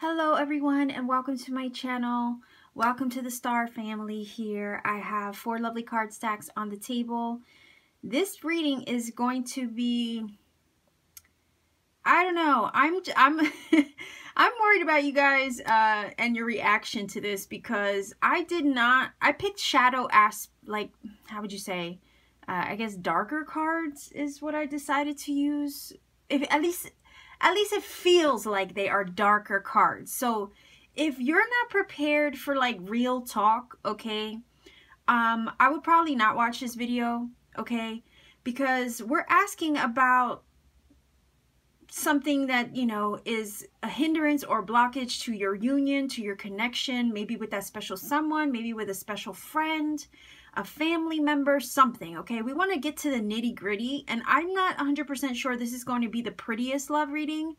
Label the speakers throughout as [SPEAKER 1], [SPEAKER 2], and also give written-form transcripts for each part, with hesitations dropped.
[SPEAKER 1] Hello everyone and welcome to my channel. Welcome to the Star family here. I have 4 lovely card stacks on the table. This reading is going to be, I don't know, I'm I'm worried about you guys and your reaction to this, because I picked shadow like, how would you say, I guess darker cards is what I decided to use. If at least it feels like they are darker cards. So if you're not prepared for like real talk, okay, I would probably not watch this video, okay, because we're asking about something that, you know, is a hindrance or blockage to your union, to your connection, maybe with that special someone, maybe with a special friend, a family member, something, okay? We want to get to the nitty-gritty, and I'm not 100% sure this is going to be the prettiest love reading,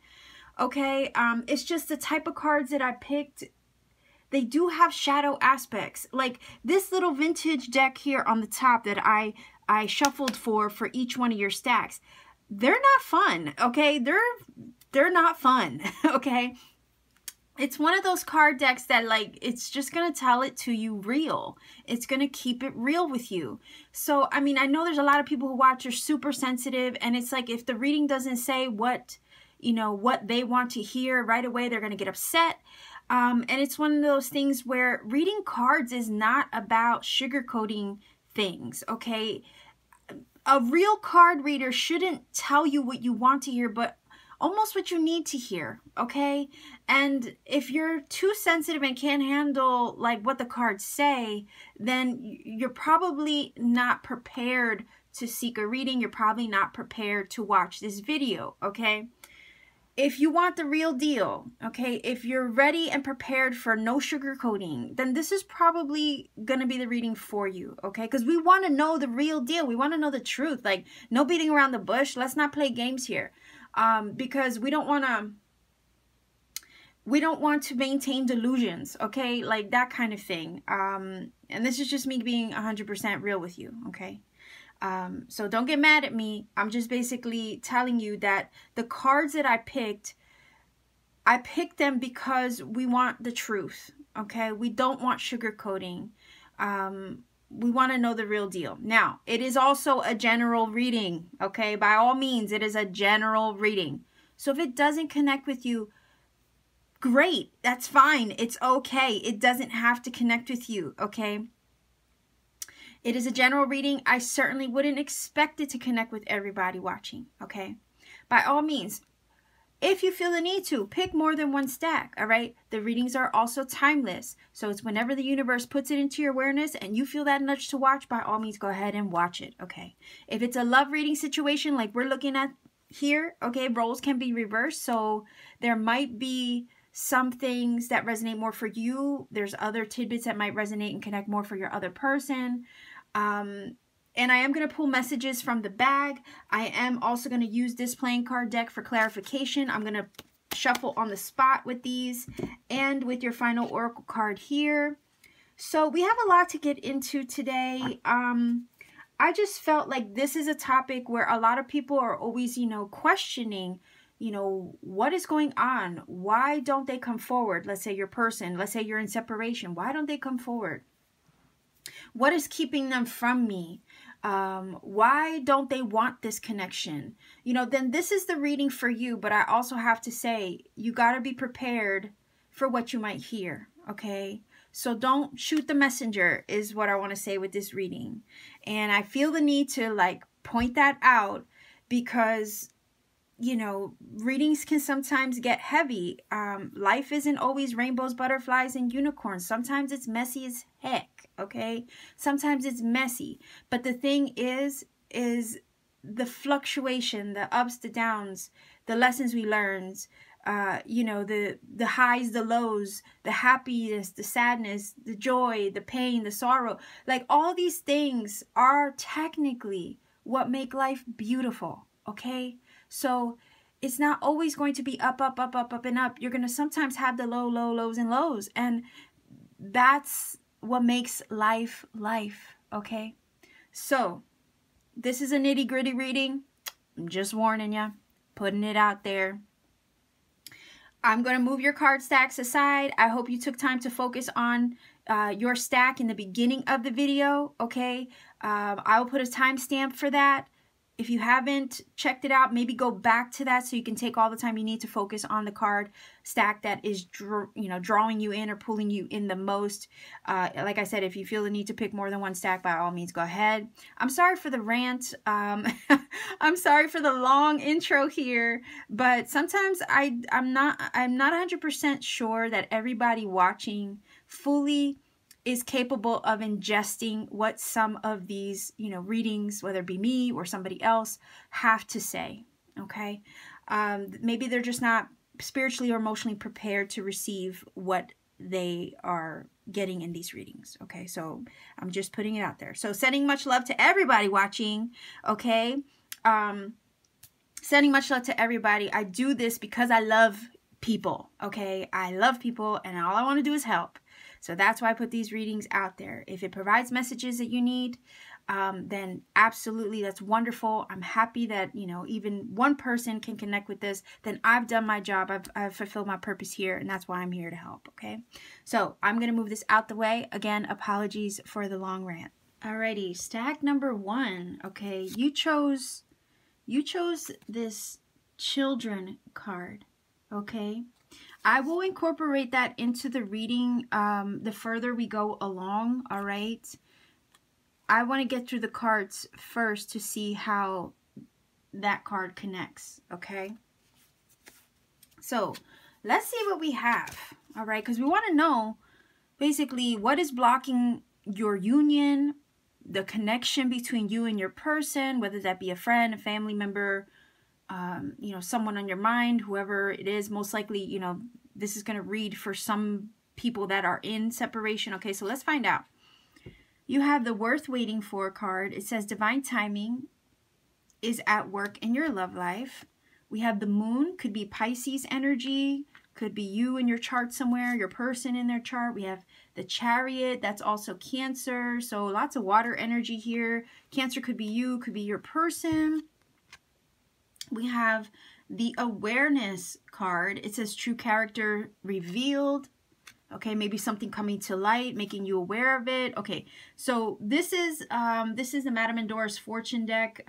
[SPEAKER 1] okay? It's just the type of cards that I picked. They do have shadow aspects. Like this little vintage deck here on the top that I shuffled for each one of your stacks. They're not fun, okay? They're not fun, okay? It's one of those card decks that, like, it's just going to tell it to you real. It's going to keep it real with you. So, I mean, I know there's a lot of people who watch are super sensitive, and it's like if the reading doesn't say what, you know, what they want to hear right away, they're going to get upset. And it's one of those things where reading cards is not about sugarcoating things, okay? A real card reader shouldn't tell you what you want to hear, but almost what you need to hear, okay? And if you're too sensitive and can't handle like what the cards say, then you're probably not prepared to seek a reading. You're probably not prepared to watch this video, okay? If you want the real deal, okay, if you're ready and prepared for no sugarcoating, then this is probably going to be the reading for you, okay? Because we want to know the real deal. We want to know the truth. Like, no beating around the bush. Let's not play games here, because we don't want to maintain delusions, okay? Like that kind of thing. And this is just me being 100% real with you, okay? So don't get mad at me. I'm just basically telling you that the cards that I picked them because we want the truth, okay? We don't want sugarcoating. We want to know the real deal. Now, it is also a general reading, okay? By all means, it is a general reading. So if it doesn't connect with you, great. That's fine. It's okay. It doesn't have to connect with you, okay? It is a general reading. I certainly wouldn't expect it to connect with everybody watching, okay? By all means, if you feel the need to, pick more than one stack, all right? The readings are also timeless. So it's whenever the universe puts it into your awareness and you feel that nudge to watch, by all means, go ahead and watch it, okay? If it's a love reading situation like we're looking at here, okay, roles can be reversed. So there might be some things that resonate more for you. There's other tidbits that might resonate and connect more for your other person. And I am going to pull messages from the bag. I am also going to use this playing card deck for clarification. I'm going to shuffle on the spot with these and with your final oracle card here. So we have a lot to get into today. I just felt like this is a topic where a lot of people are always, you know, questioning, you know, what is going on? Why don't they come forward? Let's say your person, let's say you're in separation. Why don't they come forward? What is keeping them from me? Why don't they want this connection? You know, then this is the reading for you. But I also have to say, you got to be prepared for what you might hear, okay? So don't shoot the messenger is what I want to say with this reading. And I feel the need to like point that out because, you know, readings can sometimes get heavy. Life isn't always rainbows, butterflies, and unicorns. Sometimes it's messy as heck, okay? Sometimes it's messy. But the thing is the fluctuation, the ups, the downs, the lessons we learned, you know, the highs, the lows, the happiness, the sadness, the joy, the pain, the sorrow. Like all these things are technically what make life beautiful, okay? So it's not always going to be up, up, up, up, up, and up. You're going to sometimes have the low, low, lows, and lows. And that's what makes life life, okay? So this is a nitty-gritty reading. I'm just warning you, putting it out there. I'm going to move your card stacks aside. I hope you took time to focus on your stack in the beginning of the video, okay? I will put a timestamp for that. If you haven't checked it out, maybe go back to that so you can take all the time you need to focus on the card stack that is, drawing you in or pulling you in the most. Like I said, if you feel the need to pick more than one stack, by all means, go ahead. I'm sorry for the rant. I'm sorry for the long intro here, but sometimes I'm not 100% sure that everybody watching fully is capable of ingesting what some of these, readings, whether it be me or somebody else, have to say, okay? Maybe they're just not spiritually or emotionally prepared to receive what they are getting in these readings, okay? So I'm just putting it out there. So sending much love to everybody watching, okay? Sending much love to everybody. I do this because I love people, okay? I love people, and all I want to do is help. So that's why I put these readings out there. If it provides messages that you need, then absolutely, that's wonderful. I'm happy that, even one person can connect with this. Then I've done my job. I've fulfilled my purpose here, and that's why I'm here to help, okay? So I'm going to move this out the way. Again, apologies for the long rant. Alrighty, stack number 1, okay? You chose this children card, okay? I will incorporate that into the reading the further we go along, all right? I want to get through the cards first to see how that card connects, okay? So let's see what we have, all right? Because we want to know basically what is blocking your union, the connection between you and your person, whether that be a friend, a family member, someone on your mind, whoever it is. Most likely, this is going to read for some people that are in separation. Okay, so let's find out. You have the worth waiting for card. It says divine timing is at work in your love life. We have the moon, could be Pisces energy, could be you in your chart somewhere, your person in their chart. We have the chariot, that's also Cancer. So lots of water energy here. Cancer could be you, could be your person. We have the awareness card. It says true character revealed. Okay, maybe something coming to light, making you aware of it. Okay, so this is the Madame Endor's fortune deck.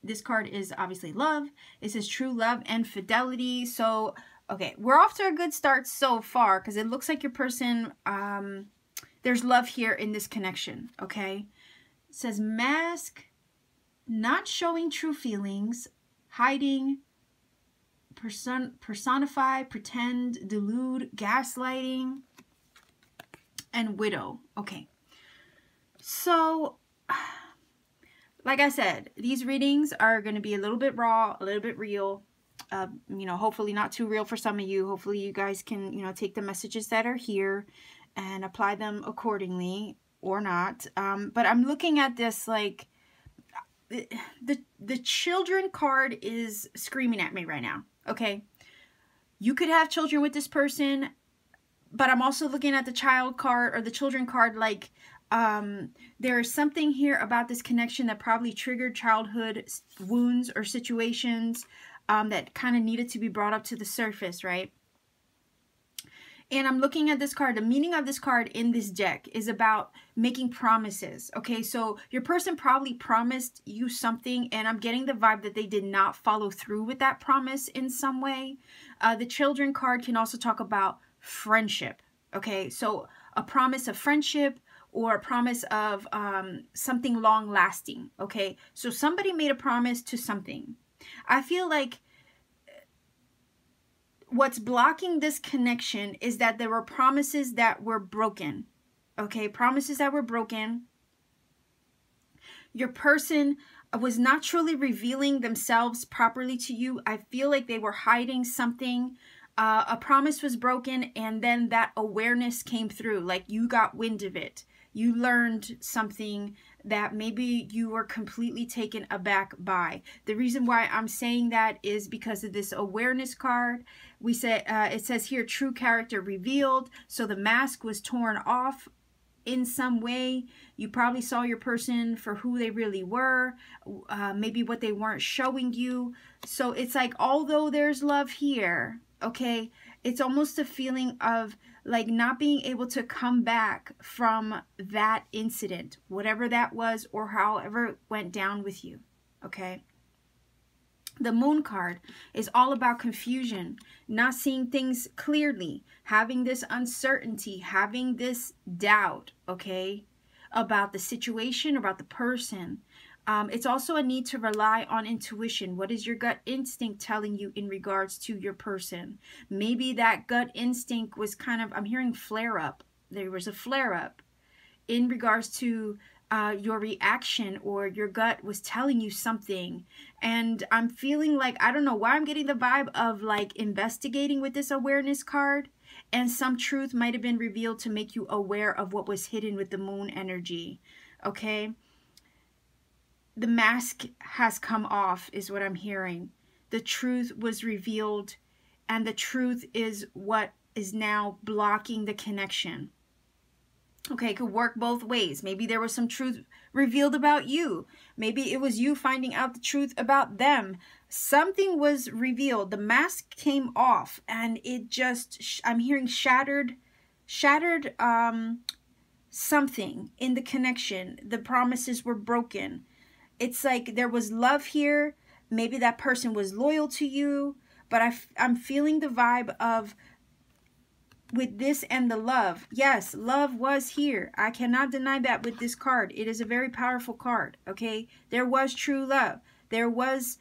[SPEAKER 1] This card is obviously love. It says true love and fidelity. So, okay, we're off to a good start so far because it looks like your person, there's love here in this connection, okay? It says mask, not showing true feelings, hiding, personify, pretend, delude, gaslighting, and widow. Okay, so like I said, these readings are going to be a little bit raw, a little bit real. Hopefully not too real for some of you. Hopefully you guys can, take the messages that are here and apply them accordingly or not. But I'm looking at this like the children card is screaming at me right now. Okay, you could have children with this person, but I'm also looking at the child card or the children card like there is something here about this connection that probably triggered childhood wounds or situations that kind of needed to be brought up to the surface, right? And I'm looking at this card. The meaning of this card in this deck is about making promises. Okay, so your person probably promised you something, and I'm getting the vibe that they did not follow through with that promise in some way. The children card can also talk about friendship. Okay, so a promise of friendship or a promise of something long lasting. Okay, so somebody made a promise to something. I feel like what's blocking this connection is that there were promises that were broken. Okay, promises that were broken. Your person was not truly revealing themselves properly to you. I feel like they were hiding something A promise was broken, and then that awareness came through, like you got wind of it. You learned something that maybe you were completely taken aback by. The reason why I'm saying that is because of this awareness card. We said it says here, true character revealed. So the mask was torn off in some way. You probably saw your person for who they really were, maybe what they weren't showing you. So it's like, although there's love here, okay, it's almost a feeling of like not being able to come back from that incident, whatever that was, or however it went down with you, okay? The moon card is all about confusion, not seeing things clearly, having this uncertainty, having this doubt, okay, about the situation, about the person. It's also a need to rely on intuition. What is your gut instinct telling you in regards to your person? Maybe that gut instinct was kind of, I'm hearing flare up. There was a flare up in regards to your reaction, or your gut was telling you something. And I'm feeling like, I don't know why I'm getting the vibe of like investigating with this awareness card, and some truth might have been revealed to make you aware of what was hidden with the moon energy, okay? The mask has come off is what I'm hearing. The truth was revealed, and the truth is what is now blocking the connection. Okay, it could work both ways. Maybe there was some truth revealed about you. Maybe it was you finding out the truth about them. Something was revealed. The mask came off, and it just, I'm hearing shattered something in the connection. The promises were broken. It's like there was love here. Maybe that person was loyal to you, but I'm feeling the vibe of, with this and the love. Yes, love was here. I cannot deny that with this card. It is a very powerful card, okay? There was true love. There was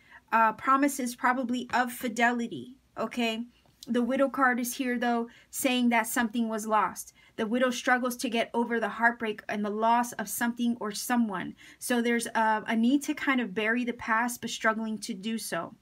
[SPEAKER 1] promises probably of fidelity, okay? The widow card is here, though, saying that something was lost. The widow struggles to get over the heartbreak and the loss of something or someone. So there's a need to kind of bury the past, but struggling to do so.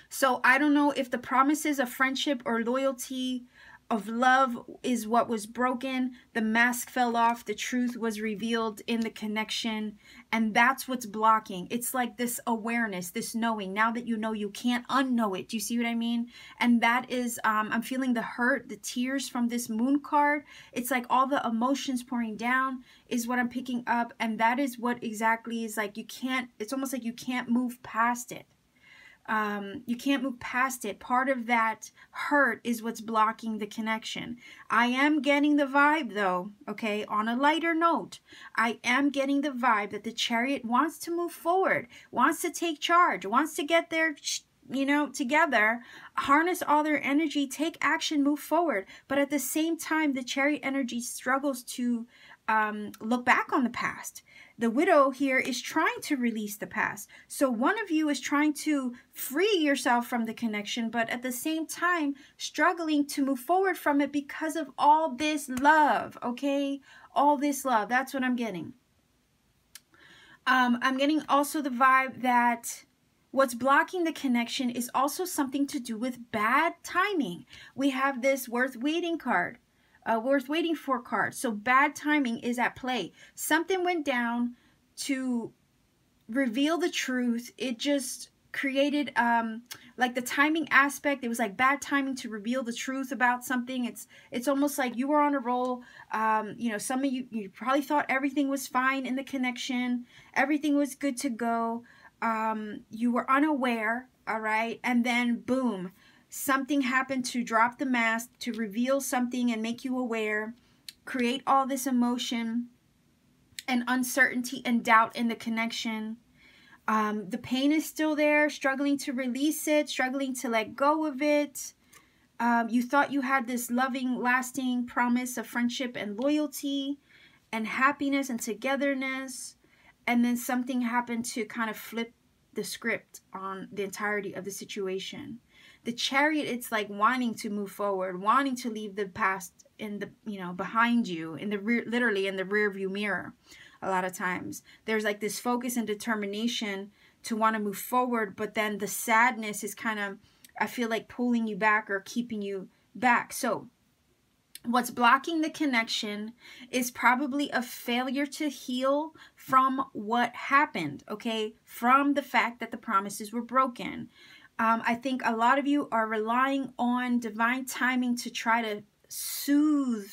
[SPEAKER 1] So I don't know if the promises of friendship or loyalty, of love, is what was broken. The mask fell off. The truth was revealed in the connection. And that's what's blocking. It's like this awareness, this knowing. Now that you know, you can't unknow it. Do you see what I mean? And that is, I'm feeling the hurt, the tears from this moon card. It's like all the emotions pouring down is what I'm picking up. And that is what exactly is like, you can't, it's almost like you can't move past it. You can't move past it. Part of that hurt is what's blocking the connection. I am getting the vibe, though, okay, on a lighter note, I am getting the vibe that the Chariot wants to move forward, wants to take charge, wants to get their, you know, together, harness all their energy, take action, move forward. But at the same time, the Chariot energy struggles to look back on the past. The widow here is trying to release the past. So one of you is trying to free yourself from the connection, but at the same time struggling to move forward from it because of all this love, okay? All this love. That's what I'm getting. I'm getting also the vibe that what's blocking the connection is also something to do with bad timing. We have this worth waiting card. Worth waiting for card. So bad timing is at play. Something went down to reveal the truth. It just created like the timing aspect. It was like bad timing to reveal the truth about something. It's almost like you were on a roll. You know, some of you probably thought everything was fine in the connection. Everything was good to go. You were unaware, all right? And then boom, something happened to drop the mask, to reveal something and make you aware, create all this emotion and uncertainty and doubt in the connection. The pain is still there, struggling to release it, struggling to let go of it. You thought you had this loving, lasting promise of friendship and loyalty and happiness and togetherness. And then something happened to kind of flip the script on the entirety of the situation. The Chariot, it's like wanting to move forward, wanting to leave the past in the, you know, behind you, in the rear, literally in the rear view mirror. A lot of times there's like this focus and determination to want to move forward, but then the sadness is kind of I feel like pulling you back or keeping you back. So what's blocking the connection is probably a failure to heal from what happened, okay? From the fact that the promises were broken. I think a lot of you are relying on divine timing to try to soothe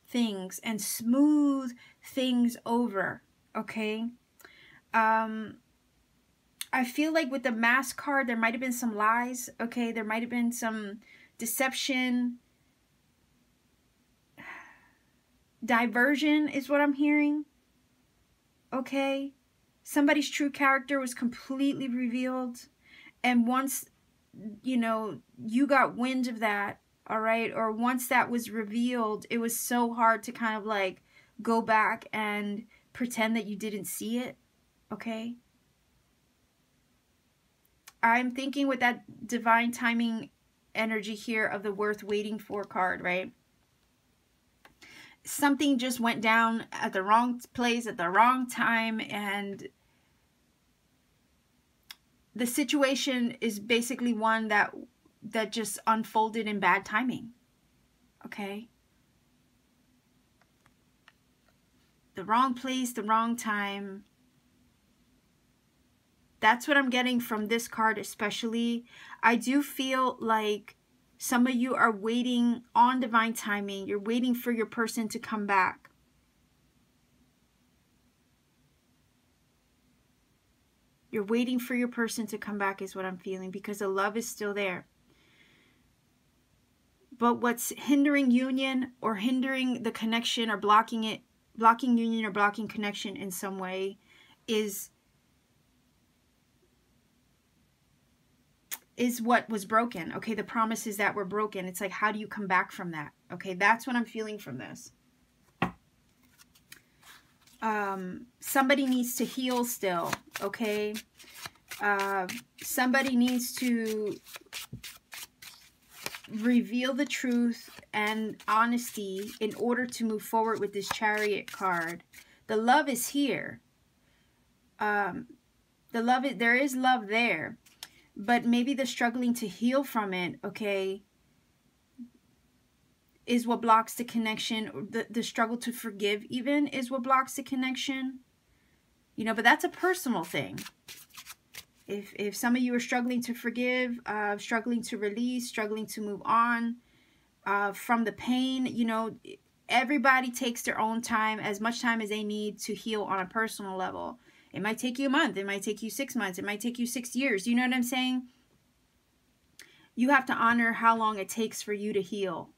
[SPEAKER 1] things and smooth things over, okay? I feel like with the Mask card, there might have been some lies, okay? There might have been some deception. Diversion is what I'm hearing, okay? Somebody's true character was completely revealed. And once, you know, you got wind of that, all right? Or once that was revealed, it was so hard to kind of like go back and pretend that you didn't see it, okay? I'm thinking with that divine timing energy here of the worth waiting for card, right? Something just went down at the wrong place at the wrong time, and the situation is basically one that just unfolded in bad timing, okay? The wrong place, the wrong time. That's what I'm getting from this card especially. I do feel like some of you are waiting on divine timing. You're waiting for your person to come back. You're waiting for your person to come back is what I'm feeling, because the love is still there. But what's hindering union or hindering the connection or blocking it, blocking union or blocking connection in some way is what was broken, okay? The promises that were broken. It's like, how do you come back from that? Okay, that's what I'm feeling from this. Somebody needs to heal still, okay? Somebody needs to reveal the truth and honesty in order to move forward with this Chariot card. The love is here. The love, there is love there. But maybe the struggling to heal from it, okay, is what blocks the connection. The struggle to forgive even is what blocks the connection. You know, but that's a personal thing. If some of you are struggling to forgive, struggling to release, struggling to move on from the pain, you know, everybody takes their own time, as much time as they need to heal on a personal level. It might take you a month. It might take you 6 months. It might take you 6 years. You know what I'm saying? You have to honor how long it takes for you to heal.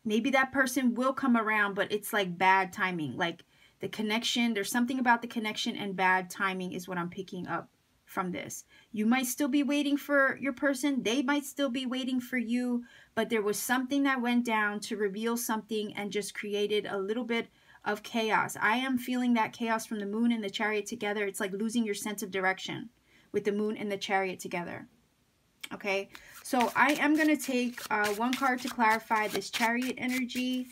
[SPEAKER 1] Maybe that person will come around, but it's like bad timing. Like the connection, there's something about the connection and bad timing is what I'm picking up from this. You might still be waiting for your person. They might still be waiting for you. But there was something that went down to reveal something and just created a little bit of chaos. I am feeling that chaos from the moon and the Chariot together. It's like losing your sense of direction with the moon and the Chariot together. Okay, so I am going to take one card to clarify this Chariot energy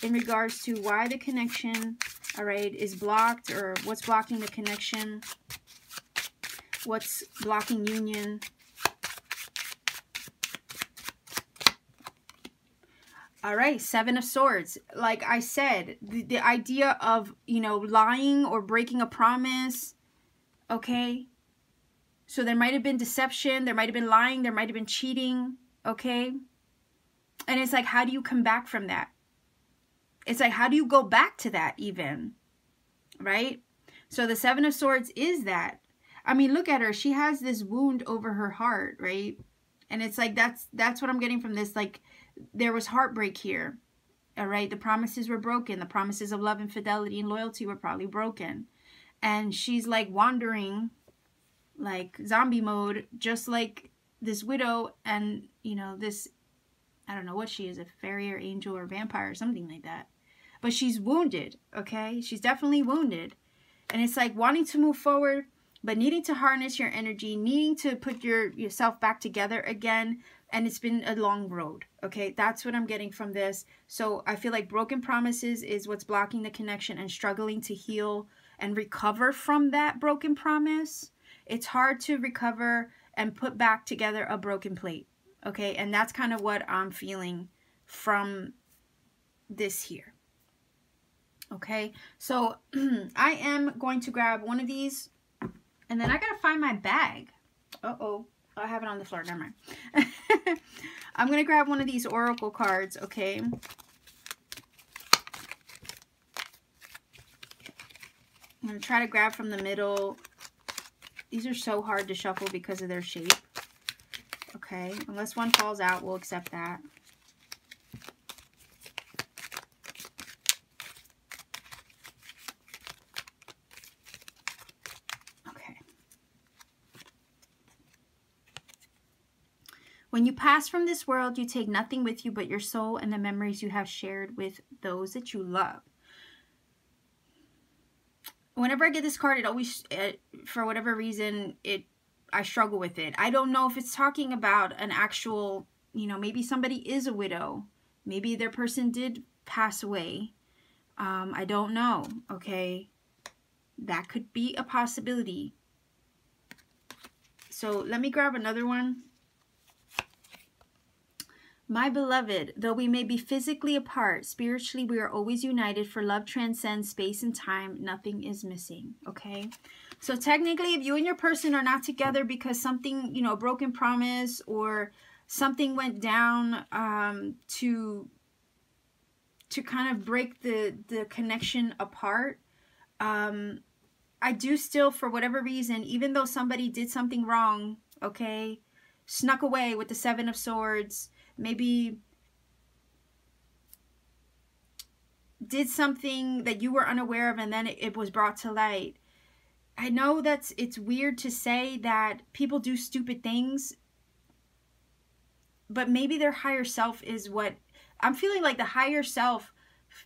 [SPEAKER 1] in regards to why the connection, all right, is blocked, or what's blocking the connection, what's blocking union. All right, Seven of Swords. Like I said, the idea of, you know, lying or breaking a promise, okay? So there might have been deception, there might have been lying, there might have been cheating, okay? And it's like, how do you come back from that? It's like, how do you go back to that even, right? So the Seven of Swords is that. I mean, look at her. She has this wound over her heart, right? And it's like, that's what I'm getting from this. Like, there was heartbreak here, all right? The promises were broken. The promises of love and fidelity and loyalty were probably broken. And she's like wandering, like zombie mode, just like this widow and, you know, this, I don't know what she is, a fairy or angel or vampire or something like that. But she's wounded, okay? She's definitely wounded. And it's like wanting to move forward, but needing to harness your energy, needing to put yourself back together again. And it's been a long road, okay? That's what I'm getting from this. So I feel like broken promises is what's blocking the connection, and struggling to heal and recover from that broken promise. It's hard to recover and put back together a broken plate. Okay, and that's kind of what I'm feeling from this here. Okay, so I am going to grab one of these, and then I gotta find my bag. Uh-oh, I have it on the floor, never mind. I'm gonna grab one of these oracle cards, okay? I'm gonna try to grab from the middle. These are so hard to shuffle because of their shape. Okay, unless one falls out, we'll accept that. Okay. When you pass from this world, you take nothing with you but your soul and the memories you have shared with those that you love. Whenever I get this card, it always, for whatever reason, I struggle with it. I don't know if it's talking about an actual, you know, maybe somebody is a widow. Maybe their person did pass away. I don't know, okay? That could be a possibility. So let me grab another one. My beloved, though we may be physically apart, spiritually we are always united, for love transcends space and time. Nothing is missing, okay? So technically, if you and your person are not together because something, you know, broken promise or something went down to kind of break the connection apart, I do still, for whatever reason, even though somebody did something wrong, okay, snuck away with the Seven of Swords, maybe did something that you were unaware of and then it was brought to light. I know it's weird to say that people do stupid things, but maybe their higher self is what I'm feeling like. The higher self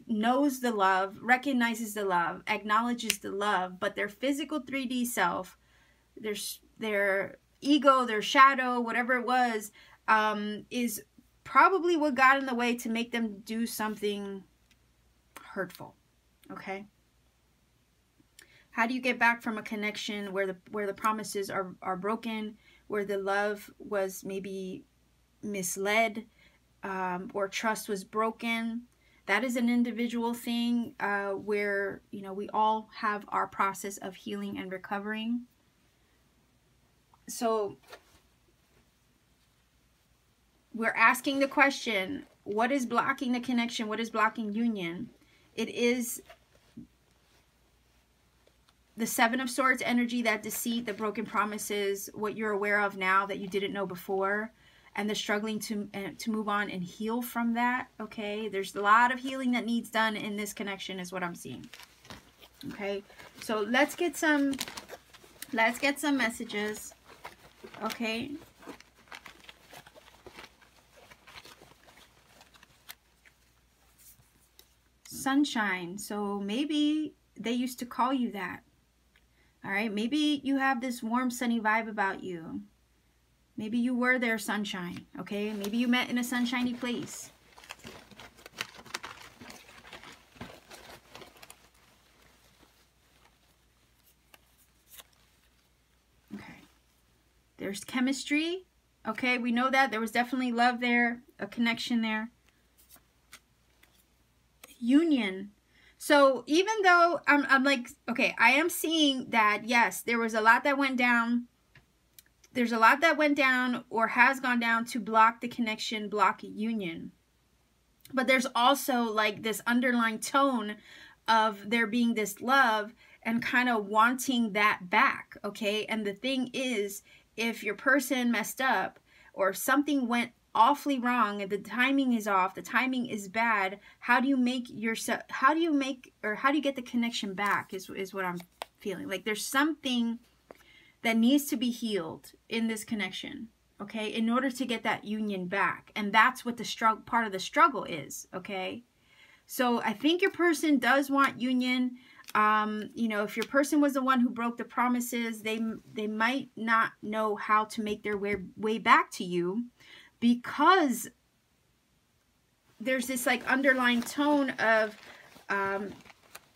[SPEAKER 1] knows the love, recognizes the love, acknowledges the love, but their physical 3D self, their ego, their shadow, whatever it was, is probably what got in the way to make them do something hurtful. Okay? How do you get back from a connection where the promises are broken, where the love was maybe misled, or trust was broken? That is an individual thing where, you know, we all have our process of healing and recovering. So we're asking the question, what is blocking the connection? What is blocking union? It is the Seven of Swords energy, that deceit, the broken promises, what you're aware of now that you didn't know before, and the struggling to move on and heal from that. Okay, there's a lot of healing that needs done in this connection is what I'm seeing. Okay, so let's get some messages. Okay. Sunshine. So maybe they used to call you that. All right, maybe you have this warm, sunny vibe about you. Maybe you were their sunshine, okay? Maybe you met in a sunshiny place. Okay. There's chemistry. Okay, we know that. There was definitely love there, a connection there. Union. So even though I'm like, okay, I am seeing that, yes, there was a lot that went down. There's a lot that went down or has gone down to block the connection, block union. But there's also like this underlying tone of there being this love and kind of wanting that back, okay? And the thing is, if your person messed up or something went awfully wrong and the timing is off, the timing is bad, how do you make yourself, how do you get the connection back is what I'm feeling. Like there's something that needs to be healed in this connection, okay, in order to get that union back. And that's what the struggle, part of the struggle is, okay? So I think your person does want union. You know, if your person was the one who broke the promises, they might not know how to make their way back to you, because there's this like underlying tone of,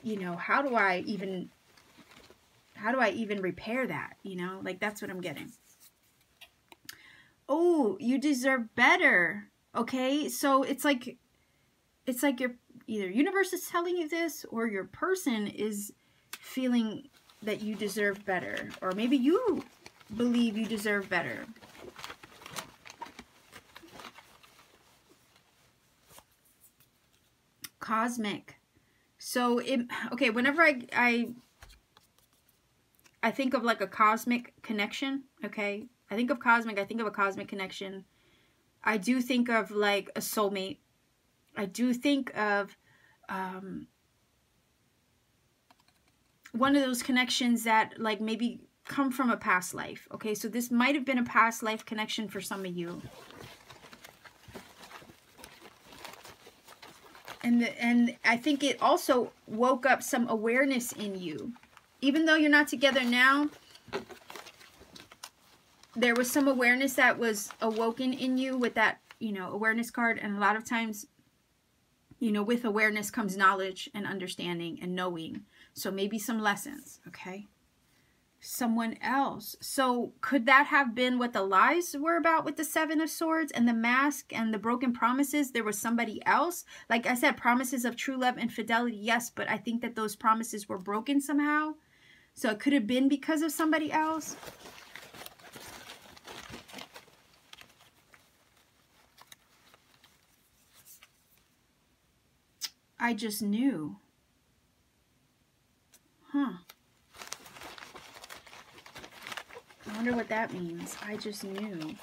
[SPEAKER 1] you know, how do I even repair that? You know, like that's what I'm getting. oh, you deserve better. Okay, so it's like your either universe is telling you this, or your person is feeling that you deserve better, or maybe you believe you deserve better. Cosmic. So okay, whenever I think of like a cosmic connection, okay? I think of a cosmic connection. I do think of like a soulmate. I do think of one of those connections that like maybe come from a past life. Okay, so this might have been a past life connection for some of you. And I think it also woke up some awareness in you. Even though you're not together now, there was some awareness that was awoken in you with that, you know, awareness card. And a lot of times, you know, with awareness comes knowledge and understanding and knowing. So maybe some lessons, okay? Someone else. So could that have been what the lies were about with the Seven of Swords and the mask and the broken promises? There was somebody else. Like I said, promises of true love and fidelity, yes, but I think that those promises were broken somehow. So it could have been because of somebody else. I just knew. Huh. I wonder what that means. I just knew.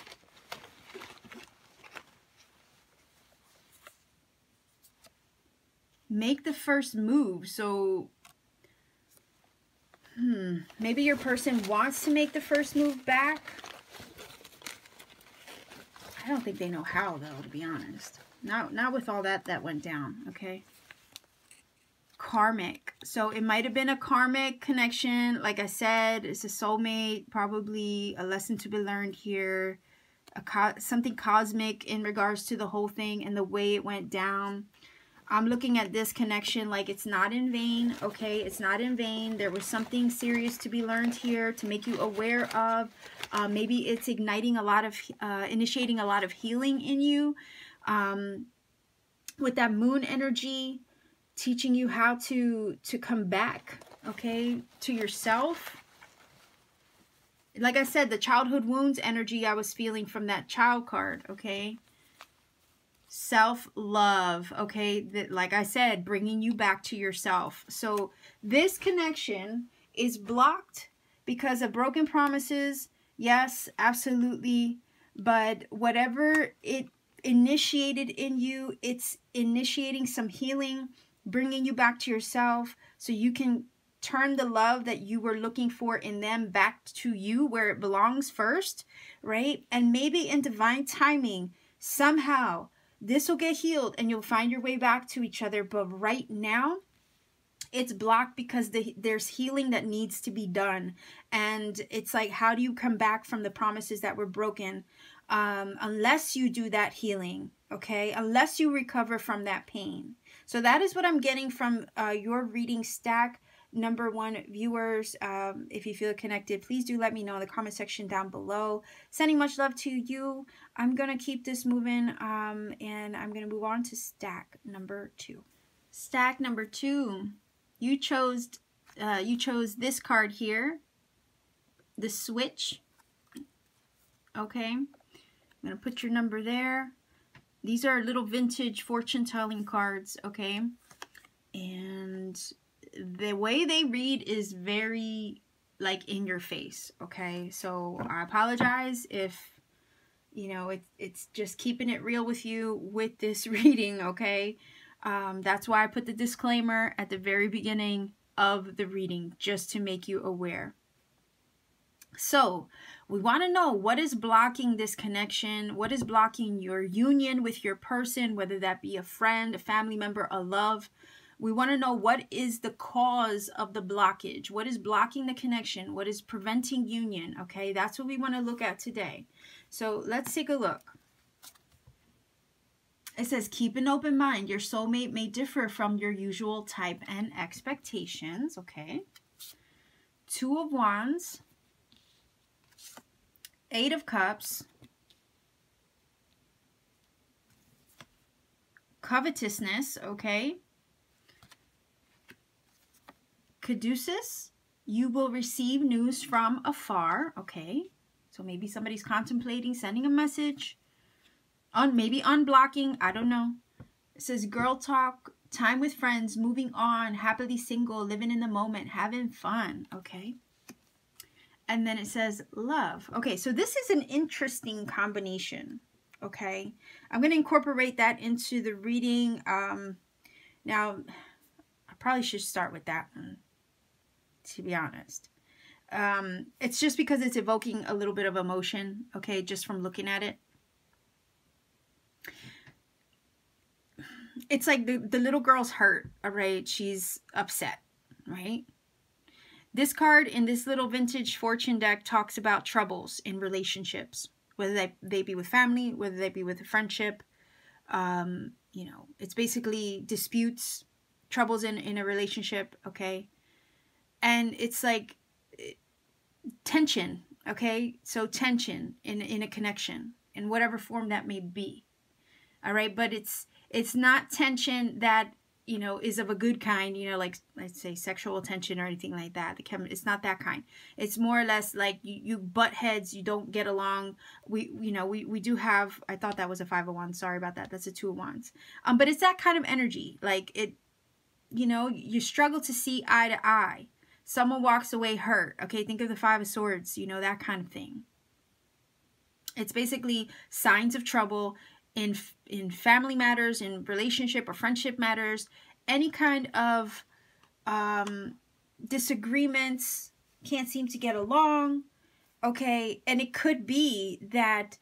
[SPEAKER 1] Make the first move. So, maybe your person wants to make the first move back. I don't think they know how, though, to be honest. Not with all that went down, okay? Karmic. So it might have been a karmic connection. Like I said, it's a soulmate, probably a lesson to be learned here. Something cosmic in regards to the whole thing and the way it went down. I'm looking at this connection like it's not in vain, okay? It's not in vain. There was something serious to be learned here to make you aware of. Maybe it's igniting a lot of, initiating a lot of healing in you. With that moon energy, teaching you how to come back, okay, to yourself. Like I said, the childhood wounds energy I was feeling from that child card, okay? Self-love, okay? Like I said, bringing you back to yourself. So this connection is blocked because of broken promises. Yes, absolutely. But whatever it initiated in you, it's initiating some healing, bringing you back to yourself so you can turn the love that you were looking for in them back to you where it belongs first, right? And maybe in divine timing, somehow this will get healed and you'll find your way back to each other. But right now, it's blocked because there's healing that needs to be done. And it's like, how do you come back from the promises that were broken? Unless you do that healing, okay? Unless you recover from that pain. So that is what I'm getting from your reading stack. Number 1 viewers, if you feel connected, please do let me know in the comment section down below. Sending much love to you. I'm going to keep this moving, and I'm going to move on to stack number 2. Stack number 2. You chose this card here, the switch. Okay, I'm going to put your number there. These are little vintage fortune telling cards, okay? And the way they read is very like in your face, okay? So I apologize if, you know, it's just keeping it real with you with this reading, okay? That's why I put the disclaimer at the very beginning of the reading, just to make you aware. So we want to know what is blocking this connection, what is blocking your union with your person, whether that be a friend, a family member, a love. We want to know what is the cause of the blockage, what is blocking the connection, what is preventing union, okay? That's what we want to look at today. So let's take a look. It says, keep an open mind. Your soulmate may differ from your usual type and expectations, okay? 2 of Wands. 8 of Cups, covetousness, okay? Caduceus, you will receive news from afar, okay? So maybe somebody's contemplating sending a message, maybe unblocking, I don't know. It says girl talk, time with friends, moving on, happily single, living in the moment, having fun, okay? And then it says love. Okay, so this is an interesting combination, okay? I'm going to incorporate that into the reading. Now, I probably should start with that one, to be honest. It's just because it's evoking a little bit of emotion, okay, just from looking at it. It's like the little girl's hurt, all right? She's upset, right? This card in this little vintage fortune deck talks about troubles in relationships, whether they be with family, whether they be with a friendship. You know, it's basically disputes, troubles in a relationship, okay? And it's like tension, okay? So tension in a connection, in whatever form that may be, all right? But it's not tension that, you know, is of a good kind, you know, like, let's say sexual tension or anything like that. It's not that kind. It's more or less like you butt heads, you don't get along. We do have, I thought that was a 5 of Wands. Sorry about that. That's a 2 of Wands. But it's that kind of energy. Like it, you know, you struggle to see eye to eye. Someone walks away hurt. Okay, think of the 5 of Swords, you know, that kind of thing. It's basically signs of trouble in family matters, in relationship or friendship matters, any kind of disagreements, can't seem to get along, okay? And it could be that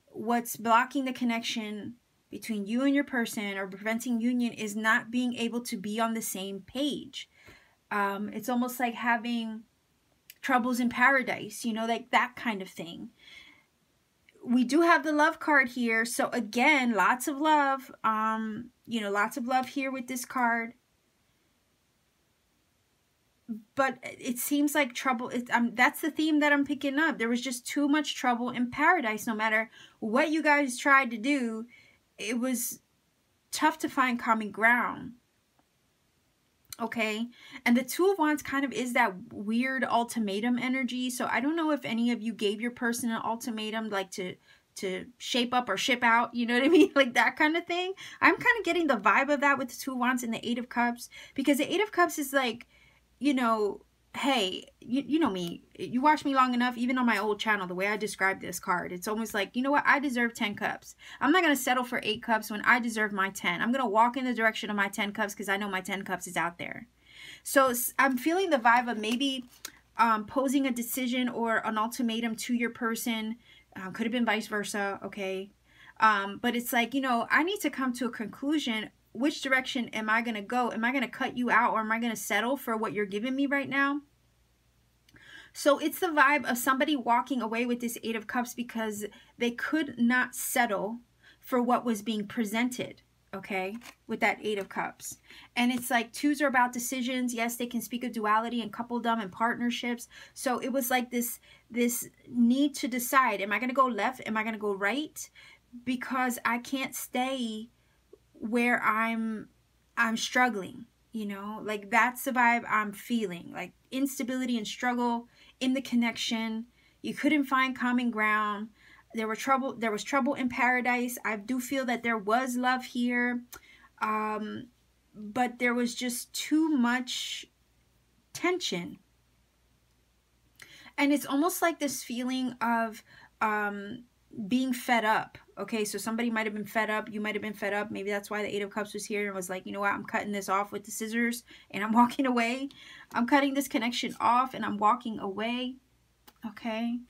[SPEAKER 1] what's blocking the connection between you and your person or preventing union is not being able to be on the same page. It's almost like having troubles in paradise, you know, like that kind of thing. We do have the love card here. So again, lots of love. You know, lots of love here with this card. But it seems like trouble. That's the theme that I'm picking up. There was just too much trouble in paradise. No matter what you guys tried to do, it was tough to find common ground. Okay, and the 2 of Wands kind of is that weird ultimatum energy. So I don't know if any of you gave your person an ultimatum, like to shape up or ship out, you know what I mean? Like that kind of thing. I'm kind of getting the vibe of that with the 2 of Wands and the 8 of Cups, because the 8 of Cups is like, you know, hey, you know me, you watch me long enough, even on my old channel, the way I describe this card, it's almost like, you know what, I deserve 10 cups. I'm not going to settle for 8 cups when I deserve my 10. I'm going to walk in the direction of my 10 cups because I know my 10 cups is out there. So I'm feeling the vibe of maybe posing a decision or an ultimatum to your person. Could have been vice versa, okay? But it's like, you know, I need to come to a conclusion. Which direction am I going to go? Am I going to cut you out, or am I going to settle for what you're giving me right now? So it's the vibe of somebody walking away with this 8 of Cups because they could not settle for what was being presented, okay, with that 8 of Cups. And it's like 2s are about decisions. Yes, they can speak of duality and coupledom and partnerships. So it was like this need to decide, am I going to go left? Am I going to go right? Because I can't stay where I'm struggling, you know, like that's the vibe I'm feeling, like instability and struggle in the connection. You couldn't find common ground. There was trouble in paradise. I do feel that there was love here, but there was just too much tension. And it's almost like this feeling of being fed up. Okay, so somebody might have been fed up. You might have been fed up. Maybe that's why the 8 of Cups was here and was like, you know what, I'm cutting this off with the scissors and I'm walking away. I'm cutting this connection off and I'm walking away. Okay,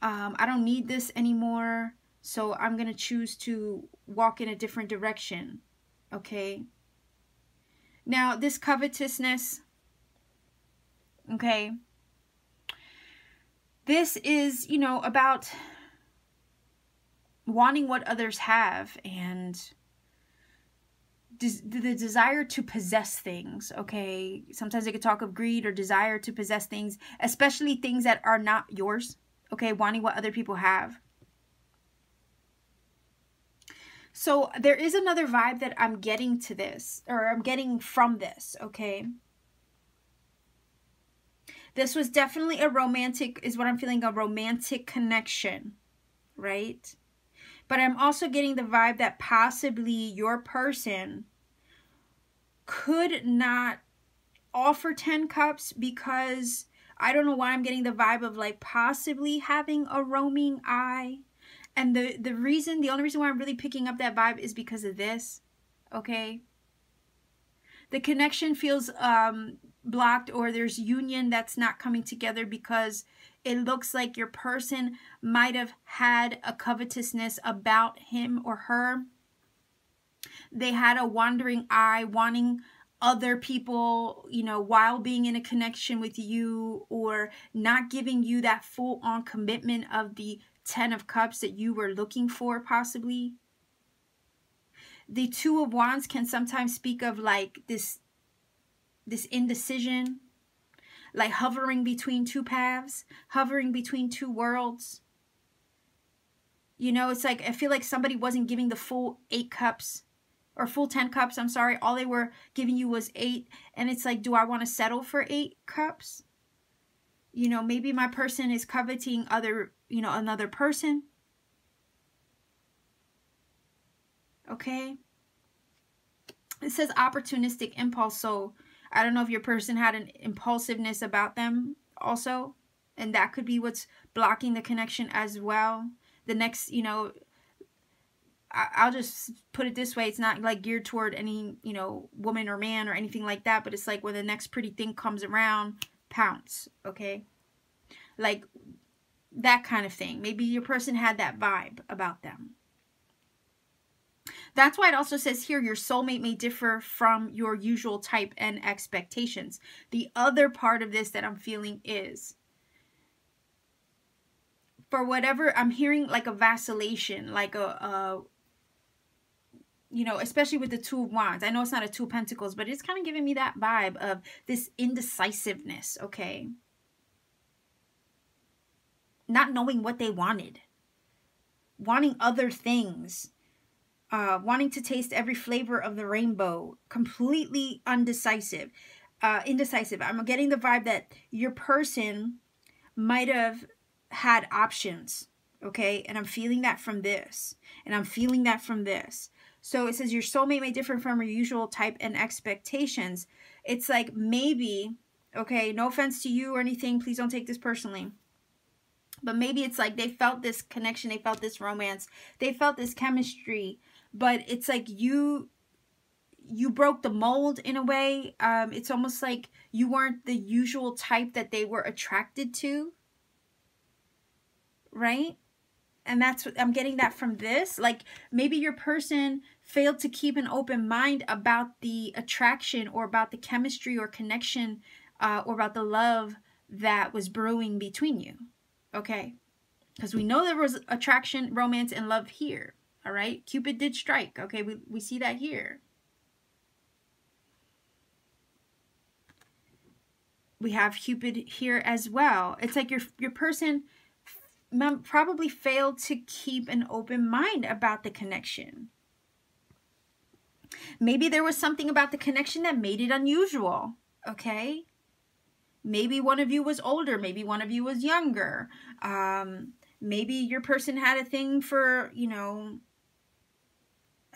[SPEAKER 1] I don't need this anymore. So I'm going to choose to walk in a different direction. Okay. Now, this covetousness. Okay. This is, you know, about wanting what others have and the desire to possess things, okay? Sometimes they could talk of greed or desire to possess things, especially things that are not yours, okay? Wanting what other people have. So there is another vibe that I'm getting to this, or I'm getting from this, okay? This was definitely a romantic, is what I'm feeling, a romantic connection, right? But I'm also getting the vibe that possibly your person could not offer 10 cups because I don't know why I'm getting the vibe of like possibly having a roaming eye. And the only reason why I'm really picking up that vibe is because of this, okay? The connection feels blocked, or there's union that's not coming together because it looks like your person might have had a covetousness about him or her. They had a wandering eye, wanting other people, you know, while being in a connection with you, or not giving you that full-on commitment of the 10 of Cups that you were looking for, possibly. The Two of Wands can sometimes speak of like this indecision, like hovering between two paths, hovering between two worlds. You know, it's like I feel like somebody wasn't giving the full 8 cups or full 10 cups, I'm sorry. All they were giving you was 8, and it's like, do I want to settle for 8 cups? You know, maybe my person is coveting another person. Okay. It says opportunistic impulse, so I don't know if your person had an impulsiveness about them also, and that could be what's blocking the connection as well. The next, you know, I'll just put it this way. It's not like geared toward any, you know, woman or man or anything like that, but it's like when the next pretty thing comes around, pounce, okay? Like that kind of thing. Maybe your person had that vibe about them. That's why it also says here, your soulmate may differ from your usual type and expectations. The other part of this that I'm feeling is, for whatever, I'm hearing like a vacillation, like you know, especially with the Two of Wands. I know it's not a Two of Pentacles, but it's kind of giving me that vibe of this indecisiveness, okay? Not knowing what they wanted. Wanting other things. Wanting to taste every flavor of the rainbow. Completely indecisive. I'm getting the vibe that your person might have had options, okay? And I'm feeling that from this. And I'm feeling that from this. So it says your soulmate may differ from your usual type and expectations. It's like maybe, okay, no offense to you or anything, please don't take this personally. But maybe it's like they felt this connection, they felt this romance, they felt this chemistry, but it's like you broke the mold in a way. It's almost like you weren't the usual type that they were attracted to, right? And that's what I'm getting that from this. Like maybe your person failed to keep an open mind about the attraction or about the chemistry or connection or about the love that was brewing between you. Okay? Because we know there was attraction, romance, and love here. All right? Cupid did strike. Okay? We see that here. We have Cupid here as well. It's like your person probably failed to keep an open mind about the connection. Maybe there was something about the connection that made it unusual, okay? Maybe one of you was older, maybe one of you was younger. Maybe your person had a thing for, you know,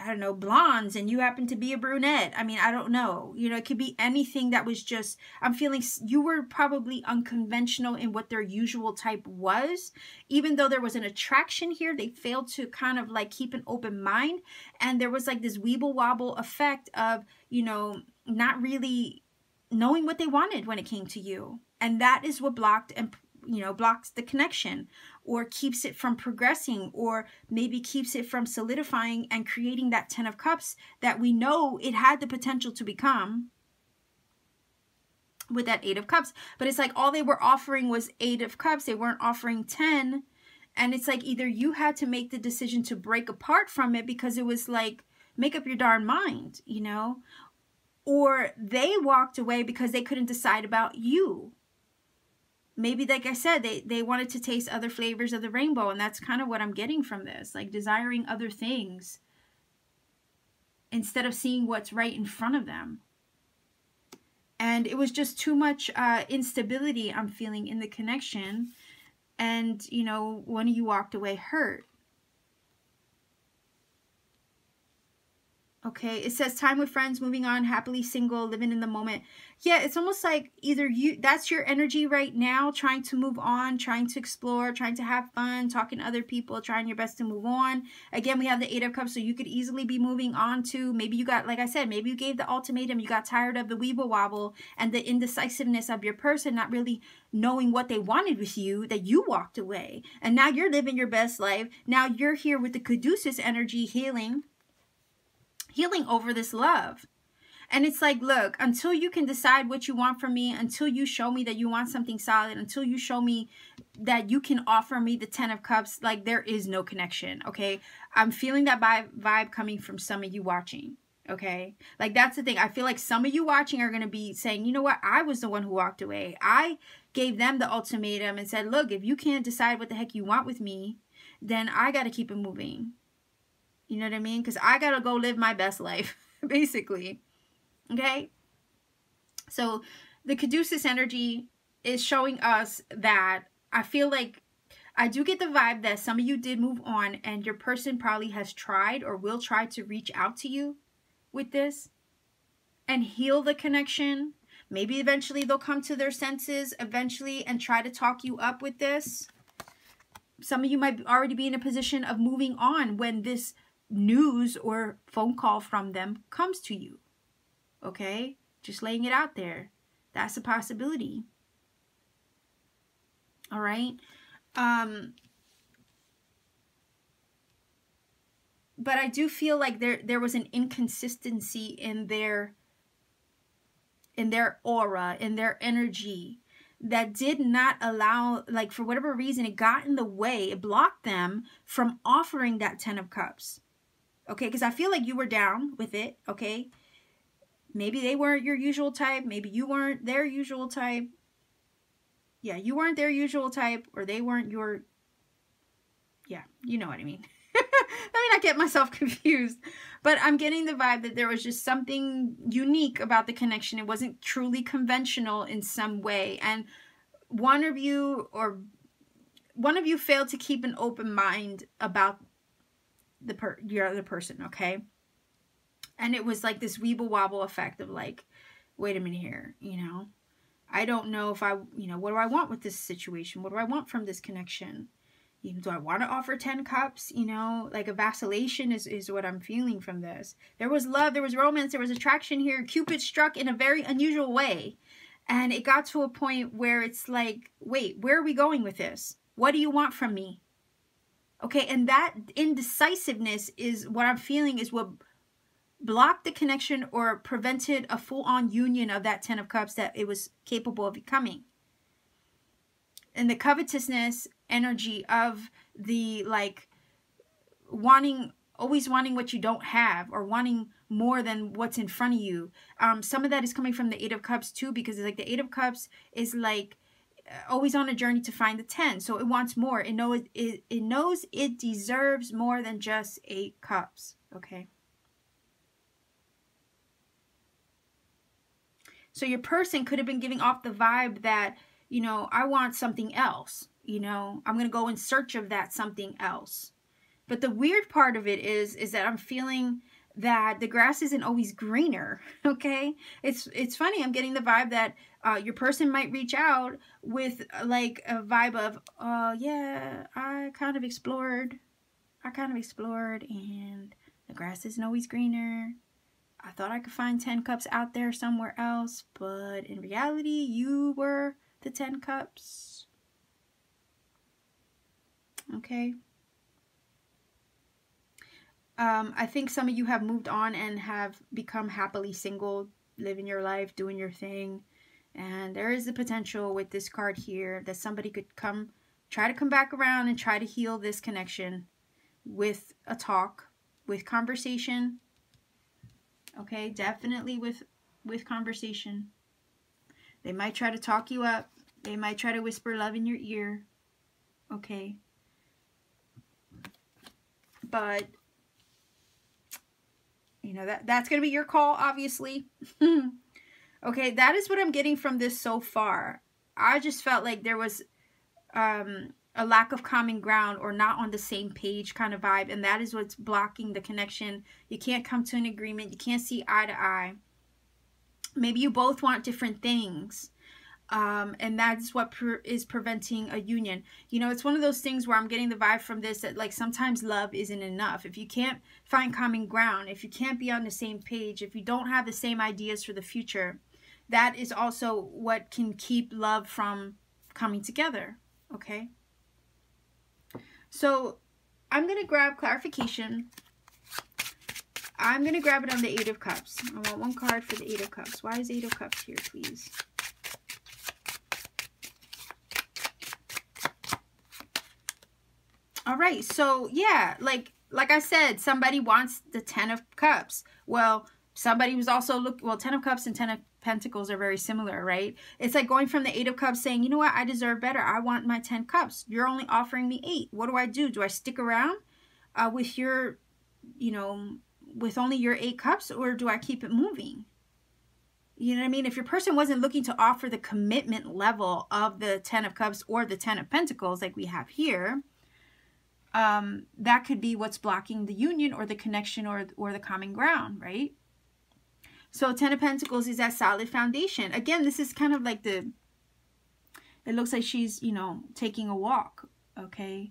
[SPEAKER 1] I don't know, blondes, and you happen to be a brunette. I mean, I don't know. You know, it could be anything that was just, I'm feeling you were probably unconventional in what their usual type was. Even though there was an attraction here, they failed to kind of like keep an open mind. And there was like this weeble wobble effect of, you know, not really knowing what they wanted when it came to you. And that is what blocked and, you know, blocks the connection, or keeps it from progressing, or maybe keeps it from solidifying and creating that 10 of Cups that we know it had the potential to become with that 8 of Cups. But it's like all they were offering was 8 of Cups. They weren't offering 10. And it's like either you had to make the decision to break apart from it because it was like, make up your darn mind, you know, or they walked away because they couldn't decide about you. Maybe, like I said, they wanted to taste other flavors of the rainbow, and that's kind of what I'm getting from this, like desiring other things, instead of seeing what's right in front of them. And it was just too much instability I'm feeling in the connection. And, you know, one of you walked away hurt. Okay, it says time with friends, moving on, happily single, living in the moment. Yeah, it's almost like either that's your energy right now, trying to move on, trying to explore, trying to have fun, talking to other people, trying your best to move on. Again, we have the 8 of Cups, so you could easily be moving on to, maybe you got, like I said, maybe you gave the ultimatum, you got tired of the weeble wobble and the indecisiveness of your person, not really knowing what they wanted with you, that you walked away. And now you're living your best life. Now you're here with the caduceus energy, healing over this love. And it's like, look, until you can decide what you want from me, until you show me that you want something solid, until you show me that you can offer me the 10 of Cups, like, there is no connection, okay? I'm feeling that vibe coming from some of you watching, okay? Like, that's the thing. I feel like some of you watching are going to be saying, you know what? I was the one who walked away. I gave them the ultimatum and said, look, if you can't decide what the heck you want with me, then I got to keep it moving. You know what I mean? Because I got to go live my best life, basically. Okay? So the caduceus energy is showing us that I feel like I do get the vibe that some of you did move on and your person probably has tried or will try to reach out to you with this and heal the connection. Maybe eventually they'll come to their senses eventually and try to talk you up with this. Some of you might already be in a position of moving on when this news or phone call from them comes to you. Okay? Just laying it out there. That's a possibility. All right? But I do feel like there was an inconsistency in their aura, in their energy, that did not allow, like, for whatever reason, it got in the way. It blocked them from offering that 10 of Cups. Okay, because I feel like you were down with it, okay? Maybe they weren't your usual type. Maybe you weren't their usual type. Yeah, you weren't their usual type, or they weren't your... Yeah, you know what I mean. Let me not get myself confused. But I'm getting the vibe that there was just something unique about the connection. It wasn't truly conventional in some way. And one of you failed to keep an open mind about your other person, okay? And it was like this weeble wobble effect of like, wait a minute here, you know? I don't know if what do I want with this situation? What do I want from this connection? You know, do I want to offer 10 cups? You know, like a vacillation is what I'm feeling from this. There was love, there was romance, there was attraction here. Cupid struck in a very unusual way. And it got to a point where it's like, wait, where are we going with this? What do you want from me? Okay, and that indecisiveness is what I'm feeling is what blocked the connection or prevented a full-on union of that 10 of Cups that it was capable of becoming. And the covetousness energy of the, like, always wanting what you don't have, or wanting more than what's in front of you. Some of that is coming from the 8 of Cups too, because like the 8 of Cups is like always on a journey to find the 10. So it wants more. It knows it deserves more than just 8 cups. Okay. So your person could have been giving off the vibe that, you know, I want something else. You know, I'm going to go in search of that something else. But the weird part of it is that I'm feeling that the grass isn't always greener, okay? It's funny, I'm getting the vibe that your person might reach out with like a vibe of, yeah, I kind of explored and the grass isn't always greener. I thought I could find 10 cups out there somewhere else, but in reality, you were the 10 cups. Okay. I think some of you have moved on and have become happily single, living your life, doing your thing. And there is the potential with this card here that somebody could try to come back around and try to heal this connection with a talk, with conversation. Okay, definitely with conversation. They might try to talk you up. They might try to whisper love in your ear. Okay. But You know, that's going to be your call, obviously. Okay, that is what I'm getting from this so far. I just felt like there was a lack of common ground or not on the same page kind of vibe. And that is what's blocking the connection. You can't come to an agreement. You can't see eye to eye. Maybe you both want different things. And that's what is preventing a union. You know, it's one of those things where I'm getting the vibe from this that like sometimes love isn't enough. If you can't find common ground, if you can't be on the same page, if you don't have the same ideas for the future, that is also what can keep love from coming together. Okay. So I'm going to grab clarification. I'm going to grab it on the Eight of Cups. I want one card for the Eight of Cups. Why is Eight of Cups here, please? All right, so yeah, like I said, somebody wants the 10 of Cups. Well, somebody was also well, 10 of Cups and 10 of Pentacles are very similar, right? It's like going from the 8 of Cups saying, you know what, I deserve better. I want my 10 Cups. You're only offering me 8. What do I do? Do I stick around with your, you know, with only your 8 Cups, or do I keep it moving? You know what I mean? If your person wasn't looking to offer the commitment level of the 10 of Cups or the 10 of Pentacles like we have here, that could be what's blocking the union or the connection or the common ground, right? So 10 of Pentacles is that solid foundation. Again, this is kind of like it looks like she's, you know, taking a walk, okay?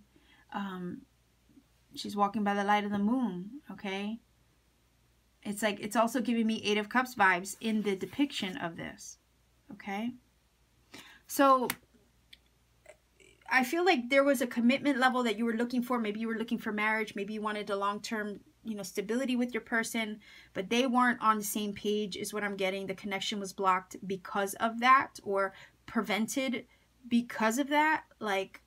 [SPEAKER 1] She's walking by the light of the moon, okay? It's like, it's also giving me 8 of Cups vibes in the depiction of this, okay? So I feel like there was a commitment level that you were looking for. Maybe you were looking for marriage. Maybe you wanted a long-term, you know, stability with your person, but they weren't on the same page is what I'm getting. The connection was blocked because of that, or prevented because of that. Like,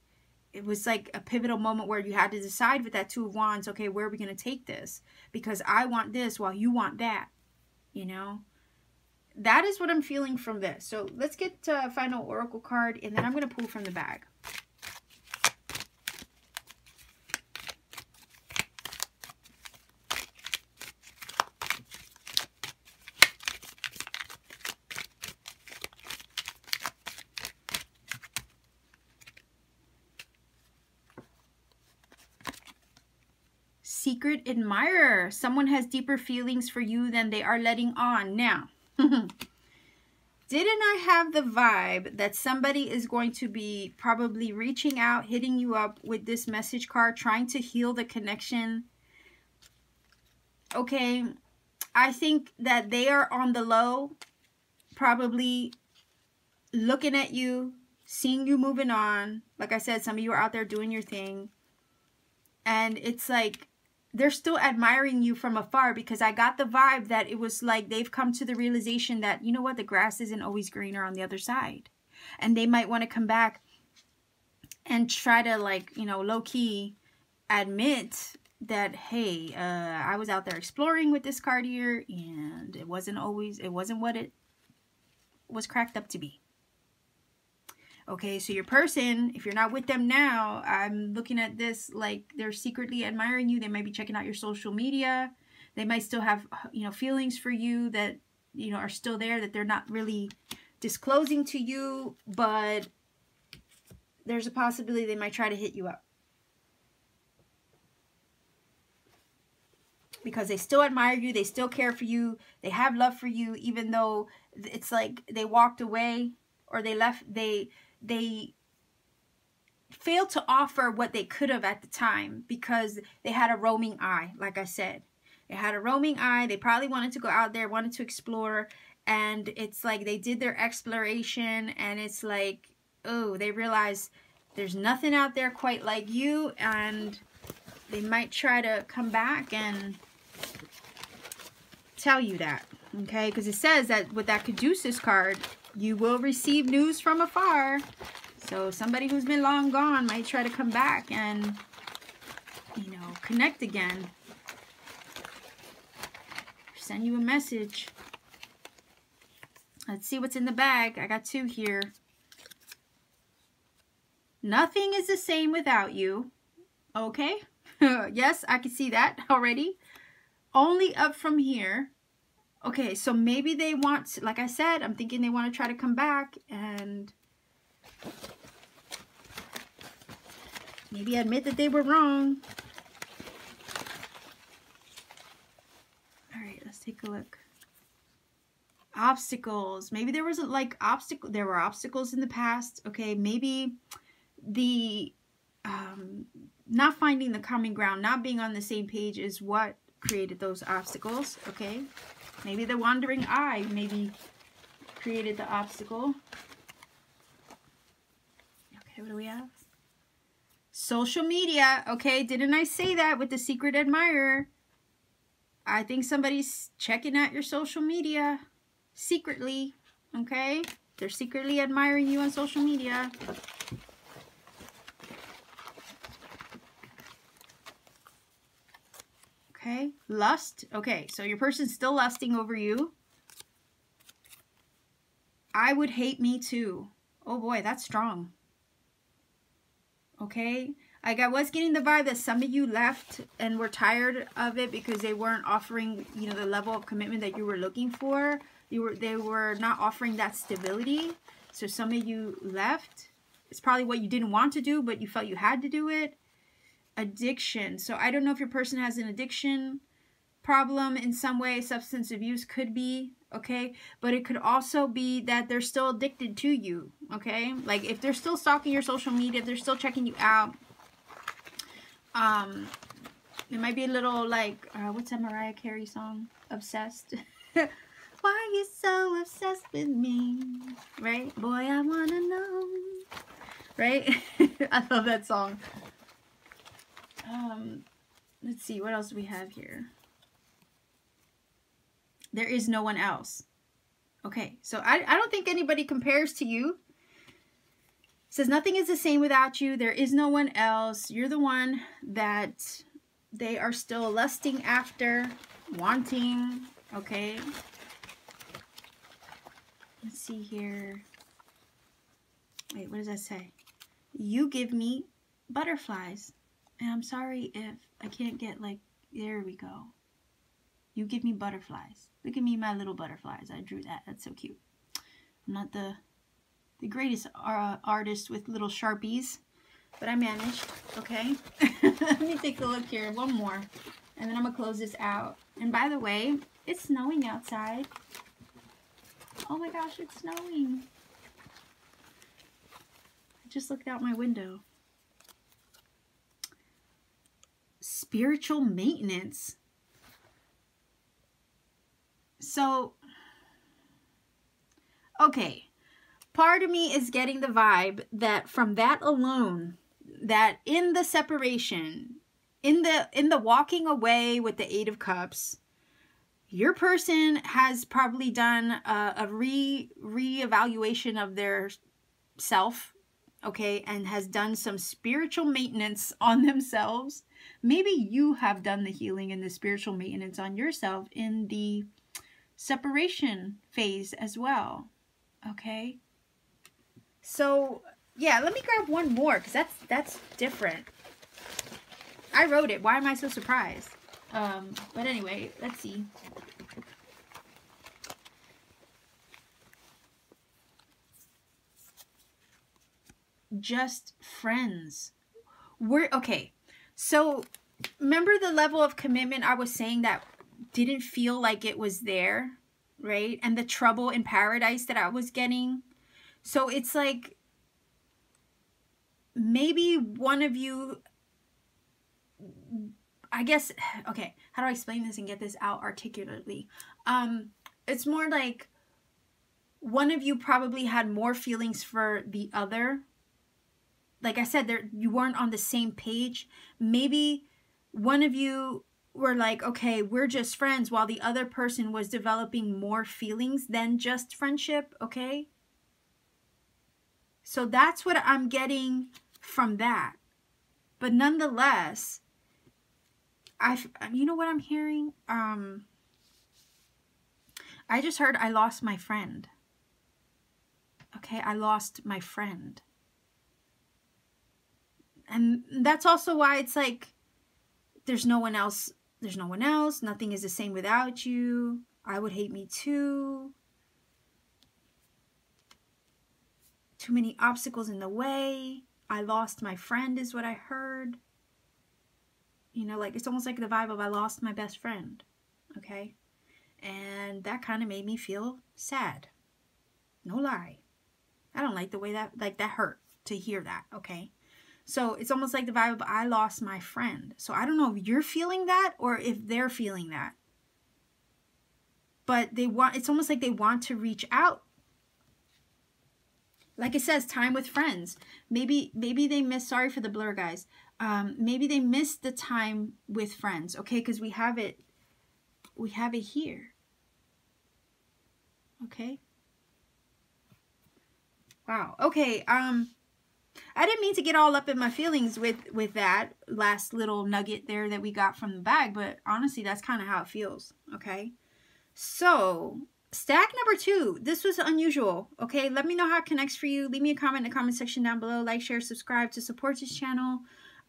[SPEAKER 1] it was like a pivotal moment where you had to decide with that Two of Wands, okay, where are we going to take this? Because I want this while you want that, you know? That is what I'm feeling from this. So let's get a final oracle card, and then I'm going to pull from the bag. Secret admirer. Someone has deeper feelings for you than they are letting on. Now, didn't I have the vibe that somebody is going to be probably reaching out, hitting you up with this message card, trying to heal the connection? Okay, I think that they are on the low, probably looking at you, seeing you moving on. Like I said, some of you are out there doing your thing. And it's like, they're still admiring you from afar, because I got the vibe that it was like they've come to the realization that, you know what, the grass isn't always greener on the other side. And they might want to come back and try to, like, you know, low-key admit that, hey, I was out there exploring with this card here, and it wasn't what it was cracked up to be. Okay, so your person, if you're not with them now, I'm looking at this like they're secretly admiring you. They might be checking out your social media. They might still have, you know, feelings for you that, you know, are still there, that they're not really disclosing to you, but there's a possibility they might try to hit you up. Because they still admire you, they still care for you, they have love for you, even though it's like they walked away or they left, they failed to offer what they could have at the time because they had a roaming eye. Like I said, they had a roaming eye. They probably wanted to go out there, wanted to explore, and it's like they did their exploration, and it's like, oh, they realized there's nothing out there quite like you, and they might try to come back and tell you that, okay? Because it says that with that Caduceus card, you will receive news from afar. So somebody who's been long gone might try to come back and, you know, connect again. Send you a message. Let's see what's in the bag. I got 2 here. Nothing is the same without you. Okay. Yes, I can see that already. only up from here. Okay, so maybe they want, like I said, I'm thinking they want to try to come back and maybe admit that they were wrong. All right, let's take a look. Obstacles. Maybe there wasn't like there were obstacles in the past. Okay, maybe the not finding the common ground, not being on the same page is what created those obstacles. Okay, maybe the wandering eye maybe created the obstacle. Okay, what do we have? Social media. Okay, didn't I say that with the secret admirer? I think somebody's checking out your social media secretly. Okay, they're secretly admiring you on social media. Okay, lust. Okay, so your person's still lusting over you. I would hate me too. Oh boy, that's strong. Okay, like I was getting the vibe that some of you left and were tired of it because they weren't offering, you know, the level of commitment that you were looking for. They were not offering that stability. So some of you left. It's probably what you didn't want to do, but you felt you had to do it. Addiction. So I don't know if your person has an addiction problem in some way. Substance abuse could be, okay, but it could also be that they're still addicted to you. Okay, like if they're still stalking your social media, if they're still checking you out, it might be a little like what's that Mariah Carey song, Obsessed? Why are you so obsessed with me, right? Boy, I wanna know, right? I love that song. Let's see, what else do we have here? There is no one else. Okay, so I don't think anybody compares to you. It says nothing is the same without you. There is no one else. You're the one that they are still lusting after, wanting. Okay. Let's see here. Wait, what does that say? You give me butterflies. And I'm sorry if I can't get like, there we go. You give me butterflies. Look at me, my little butterflies. I drew that. That's so cute. I'm not the greatest artist with little Sharpies, but I managed. Okay. Let me take a look here. One more. And then I'm going to close this out. And by the way, it's snowing outside. Oh my gosh, it's snowing. I just looked out my window. Spiritual maintenance. So, okay, part of me is getting the vibe that from that alone, that in the separation, in the walking away with the Eight of Cups, your person has probably done a reevaluation of their self, okay, and has done some spiritual maintenance on themselves. Maybe you have done the healing and the spiritual maintenance on yourself in the separation phase as well. Okay, so yeah, let me grab one more because that's different. I wrote it. Why am I so surprised? But anyway, let's see. Just friends. We're okay. So remember the level of commitment I was saying that didn't feel like it was there, right? And the trouble in paradise that I was getting. So it's like maybe one of you, I guess, okay, how do I explain this and get this out articulately? It's more like one of you probably had more feelings for the other. Like I said, you weren't on the same page. Maybe one of you were like, okay, we're just friends, while the other person was developing more feelings than just friendship, okay? So that's what I'm getting from that. But nonetheless, you know what I'm hearing? I just heard I lost my friend. Okay, I lost my friend. And that's also why it's like there's no one else There's no one else. Nothing is the same without you. I would hate me too. Too many obstacles in the way. I lost my friend is what I heard. You know, like, it's almost like the vibe of I lost my best friend. Okay? And that kind of made me feel sad. No lie. I don't like the way that, like, that hurt to hear that. Okay? So it's almost like the vibe of I lost my friend. So I don't know if you're feeling that or if they're feeling that. But it's almost like they want to reach out. Like it says, time with friends. Maybe they miss, sorry for the blur, guys. Maybe they missed the time with friends, okay? Because we have it here. Okay. Wow. Okay. I didn't mean to get all up in my feelings with that last little nugget there that we got from the bag, but honestly, that's kind of how it feels. Okay. So stack number 2. This was unusual. Okay. Let me know how it connects for you. Leave me a comment in the comment section down below. Like, share, subscribe to support this channel.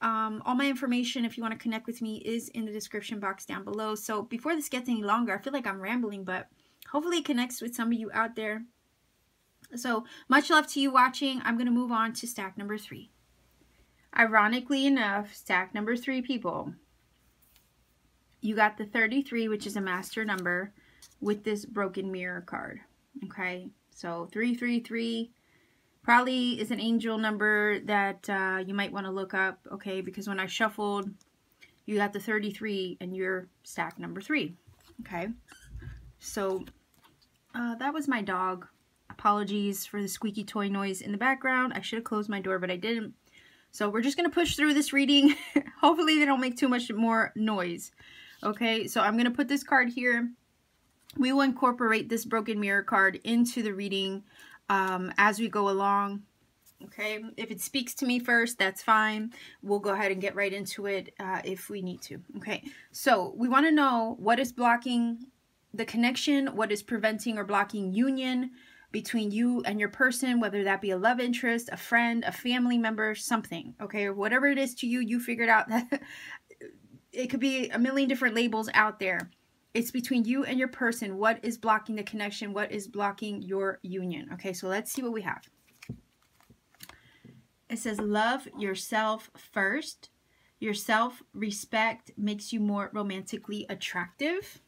[SPEAKER 1] All my information, if you want to connect with me, is in the description box down below. So before this gets any longer, I feel like I'm rambling, but hopefully it connects with some of you out there. So much love to you watching. I'm going to move on to stack number 3. Ironically enough, stack number 3, people, you got the 33, which is a master number, with this broken mirror card. Okay, so 333 probably is an angel number that you might want to look up. Okay, because when I shuffled, you got the 33 and you're stack number 3. Okay, so that was my dog. Apologies for the squeaky toy noise in the background. I should have closed my door, but I didn't. So we're just going to push through this reading. Hopefully they don't make too much more noise. Okay, so I'm going to put this card here. We will incorporate this broken mirror card into the reading as we go along. Okay, if it speaks to me first, that's fine. We'll go ahead and get right into it if we need to. Okay, so we want to know what is blocking the connection, what is preventing or blocking union between you and your person, whether that be a love interest, a friend, a family member, something, okay? Or whatever it is to you, you figured out that it could be a million different labels out there. It's between you and your person. What is blocking the connection? What is blocking your union? Okay, so let's see what we have. It says, love yourself first. Your self-respect makes you more romantically attractive.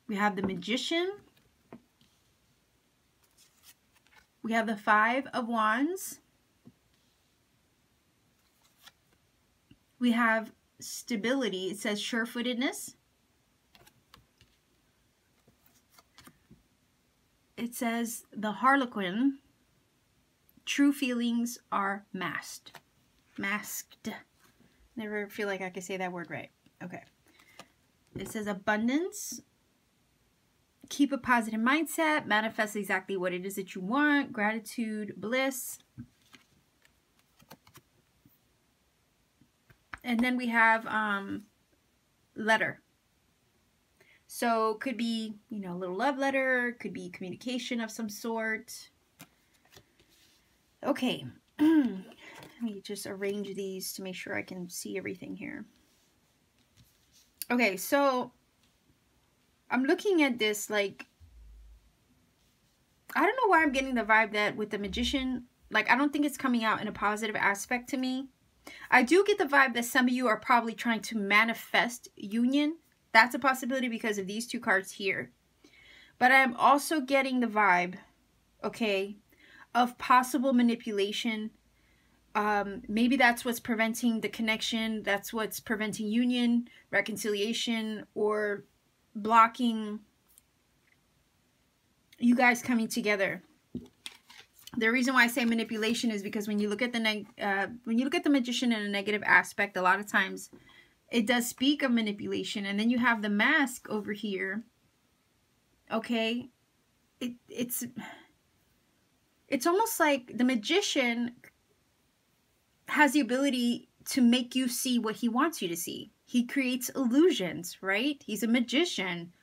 [SPEAKER 1] We have the Magician. We have the 5 of Wands. We have stability. It says sure-footedness. It says the Harlequin. True feelings are masked. Masked. Never feel like I could say that word right. Okay. It says abundance. Keep a positive mindset. Manifest exactly what it is that you want. Gratitude, bliss. And then we have letter. So could be, you know, a little love letter. Could be communication of some sort. Okay. Let me just arrange these to make sure I can see everything here. Okay, so I'm looking at this like, I don't know why I'm getting the vibe that with the Magician, like, I don't think it's coming out in a positive aspect to me. I do get the vibe that some of you are probably trying to manifest union. That's a possibility because of these 2 cards here. But I'm also getting the vibe, okay, of possible manipulation. Maybe that's what's preventing the connection. That's what's preventing union, reconciliation, or blocking you guys coming together. The reason why I say manipulation is because when you look at the Magician in a negative aspect, a lot of times it does speak of manipulation. And then you have the mask over here. Okay, it's almost like the Magician has the ability to make you see what he wants you to see. He creates illusions, right? He's a magician.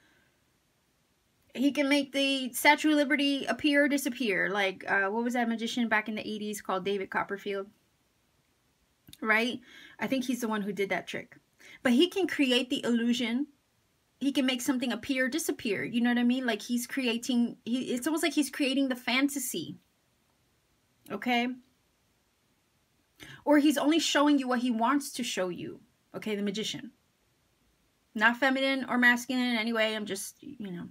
[SPEAKER 1] He can make the Statue of Liberty appear or disappear. Like, what was that magician back in the 80s called David Copperfield? Right? I think he's the one who did that trick. But he can create the illusion. He can make something appear, disappear. You know what I mean? Like he's creating, it's almost like he's creating the fantasy. Okay? Or he's only showing you what he wants to show you. Okay, the magician. Not feminine or masculine in any way. I'm just, you know.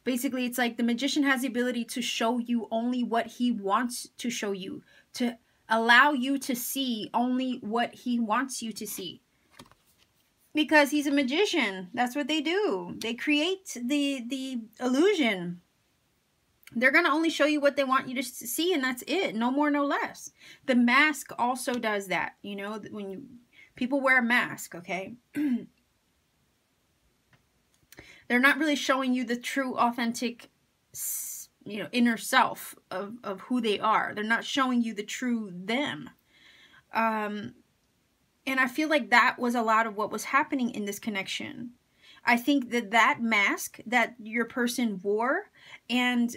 [SPEAKER 1] Basically, it's like the magician has the ability to show you only what he wants to show you. To allow you to see only what he wants you to see. Because he's a magician. That's what they do. They create the illusion. They're going to only show you what they want you to see, and that's it. No more, no less. The mask also does that. You know, when people wear a mask, okay? They're not really showing you the true, authentic, you know, inner self of who they are. They're not showing you the true them. And I feel like that was a lot of what was happening in this connection. I think that mask that your person wore, and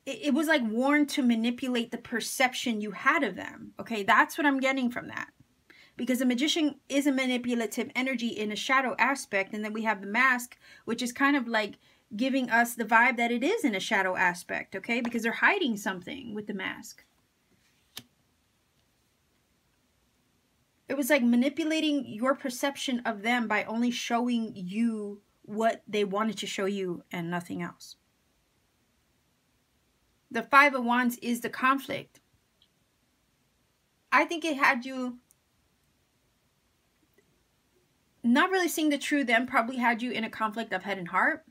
[SPEAKER 1] it was like worn to manipulate the perception you had of them. Okay, that's what I'm getting from that. Because a magician is a manipulative energy in a shadow aspect. And then we have the mask, which is kind of like giving us the vibe that it is in a shadow aspect. Okay, because they're hiding something with the mask. It was like manipulating your perception of them by only showing you what they wanted to show you and nothing else. The Five of Wands is the conflict. I think it had you not really seeing the true them, probably had you in a conflict of head and heart.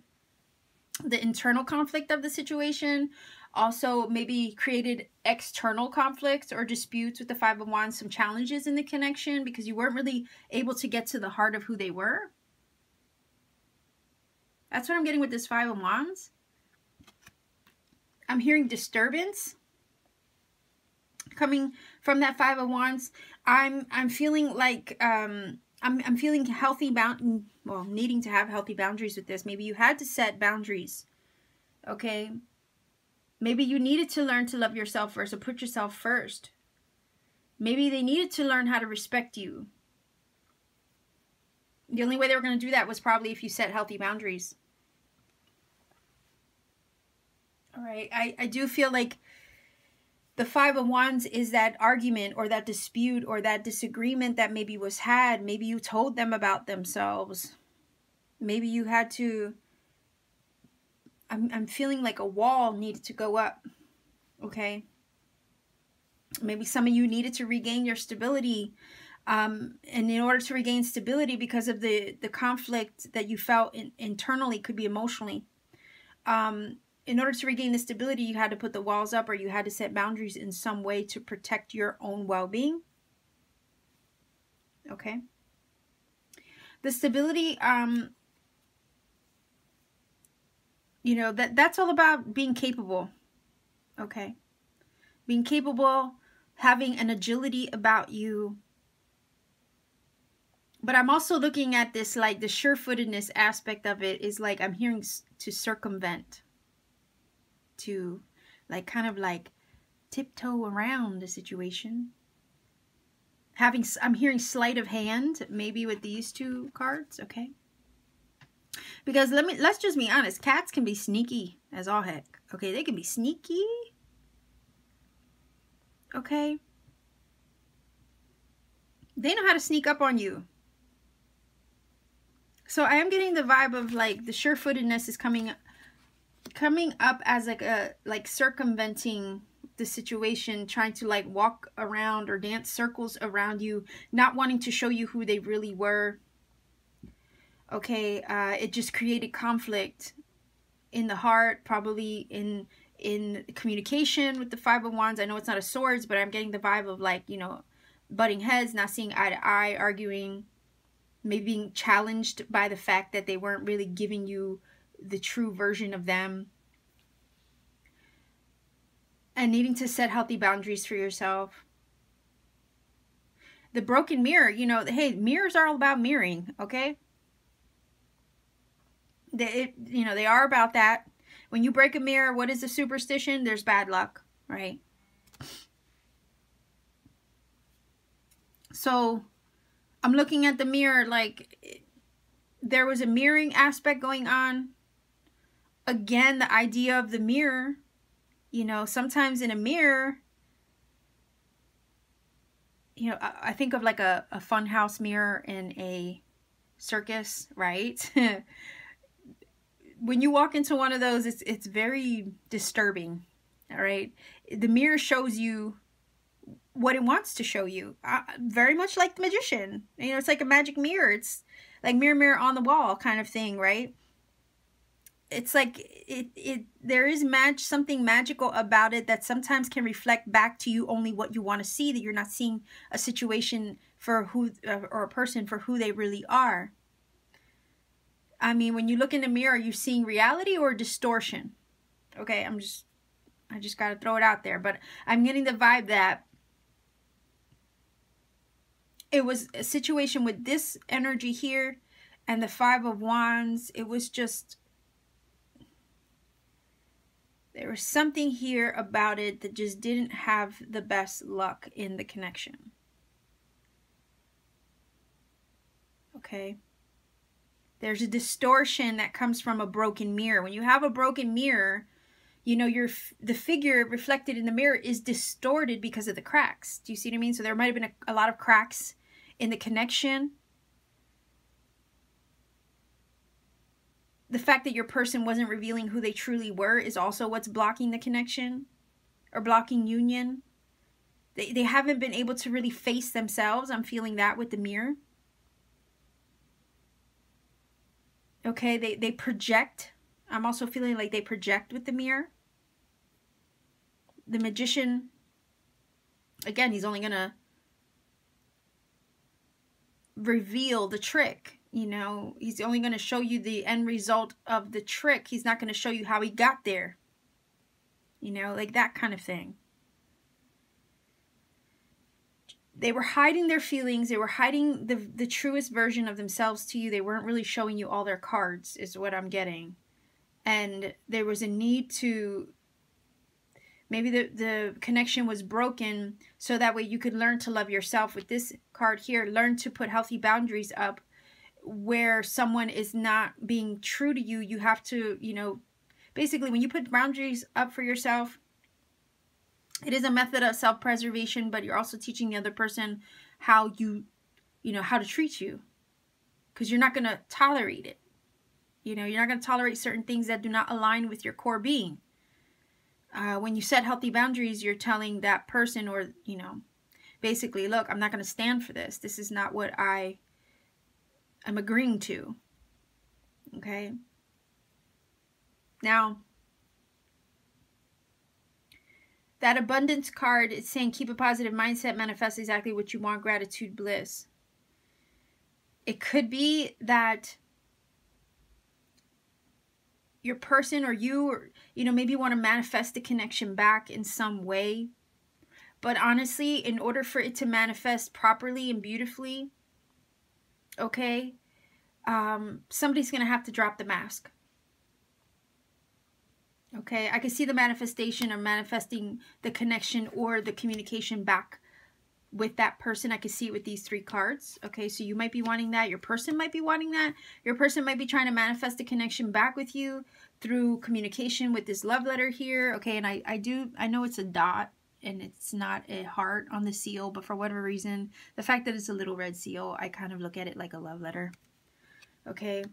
[SPEAKER 1] The internal conflict of the situation also maybe created external conflicts or disputes with the Five of Wands, some challenges in the connection because you weren't really able to get to the heart of who they were. That's what I'm getting with this Five of Wands. I'm hearing disturbance coming from that Five of Wands. I'm feeling like I'm feeling needing to have healthy boundaries with this. Maybe you had to set boundaries. Okay? Maybe you needed to learn to love yourself first or put yourself first. Maybe they needed to learn how to respect you. The only way they were going to do that was probably if you set healthy boundaries. All right, I do feel like the Five of Wands is that argument or that dispute or that disagreement that maybe was had. Maybe you told them about themselves. Maybe you had to... I'm feeling like a wall needed to go up. Okay? Maybe some of you needed to regain your stability. And in order to regain stability because of the conflict that you felt internally, could be emotionally. In order to regain the stability, you had to put the walls up or you had to set boundaries in some way to protect your own well-being. Okay? The stability, you know, that's all about being capable. Okay? Being capable, having an agility about you. But I'm also looking at this, like the sure-footedness aspect of it is like I'm hearing to circumvent. To like kind of like tiptoe around the situation. I'm hearing sleight of hand, maybe with these two cards, okay? Because let's just be honest, cats can be sneaky as all heck. Okay, they can be sneaky. Okay? They know how to sneak up on you. So I am getting the vibe of like the sure-footedness is coming up as like circumventing the situation, trying to like walk around or dance circles around you, not wanting to show you who they really were. Okay, it just created conflict in the heart, probably in communication with the Five of Wands. I know it's not a swords, but I'm getting the vibe of like, you know, butting heads, not seeing eye to eye, arguing, maybe being challenged by the fact that they weren't really giving you the true version of them. And needing to set healthy boundaries for yourself. The broken mirror, you know, hey, mirrors are all about mirroring, okay? You know, they are about that. When you break a mirror, what is the superstition? There's bad luck, right? So I'm looking at the mirror like there was a mirroring aspect going on. Again, the idea of the mirror, you know, sometimes in a mirror, you know, I think of like a fun house mirror in a circus, right? When you walk into one of those, it's very disturbing, all right? The mirror shows you what it wants to show you, very much like the magician. You know, it's like a magic mirror. It's like mirror, mirror on the wall kind of thing, right? It's like there is something magical about it that sometimes can reflect back to you only what you want to see, that you're not seeing a situation for who or a person for who they really are. I mean, when you look in the mirror, are you seeing reality or distortion? Okay, I just got to throw it out there, but I'm getting the vibe that it was a situation with this energy here and the Five of Wands. It was just, there was something here about it that just didn't have the best luck in the connection. Okay. There's a distortion that comes from a broken mirror. When you have a broken mirror, you know, the figure reflected in the mirror is distorted because of the cracks. Do you see what I mean? So there might have been a lot of cracks in the connection. The fact that your person wasn't revealing who they truly were is also what's blocking the connection or blocking union. They haven't been able to really face themselves. I'm feeling that with the mirror. Okay, they project. I'm also feeling like they project with the mirror. The magician, again, he's only going to reveal the trick. You know, he's only going to show you the end result of the trick. He's not going to show you how he got there. You know, like that kind of thing. They were hiding their feelings. They were hiding the truest version of themselves to you. They weren't really showing you all their cards, is what I'm getting. And there was a need to, maybe the connection was broken so that way you could learn to love yourself. With this card here, learn to put healthy boundaries up. Where someone is not being true to you, you have to, you know, basically when you put boundaries up for yourself, it is a method of self-preservation, but you're also teaching the other person how you know, how to treat you, because you're not going to tolerate it. You know, you're not going to tolerate certain things that do not align with your core being. When you set healthy boundaries, you're telling that person, or, you know, basically, look, I'm not going to stand for this. This is not what I'm agreeing to. Okay. Now, that abundance card, it's saying keep a positive mindset, manifest exactly what you want, gratitude, bliss. It could be that your person or you, or, you know, maybe want to manifest the connection back in some way. But honestly, in order for it to manifest properly and beautifully, okay, somebody's going to have to drop the mask. Okay, I can see the manifestation or manifesting the connection or the communication back with that person. I can see it with these three cards. Okay, so you might be wanting that. Your person might be wanting that. Your person might be trying to manifest the connection back with you through communication with this love letter here. Okay, and I know it's a dot and it's not a heart on the seal, but for whatever reason, the fact that it's a little red seal, I kind of look at it like a love letter. Okay,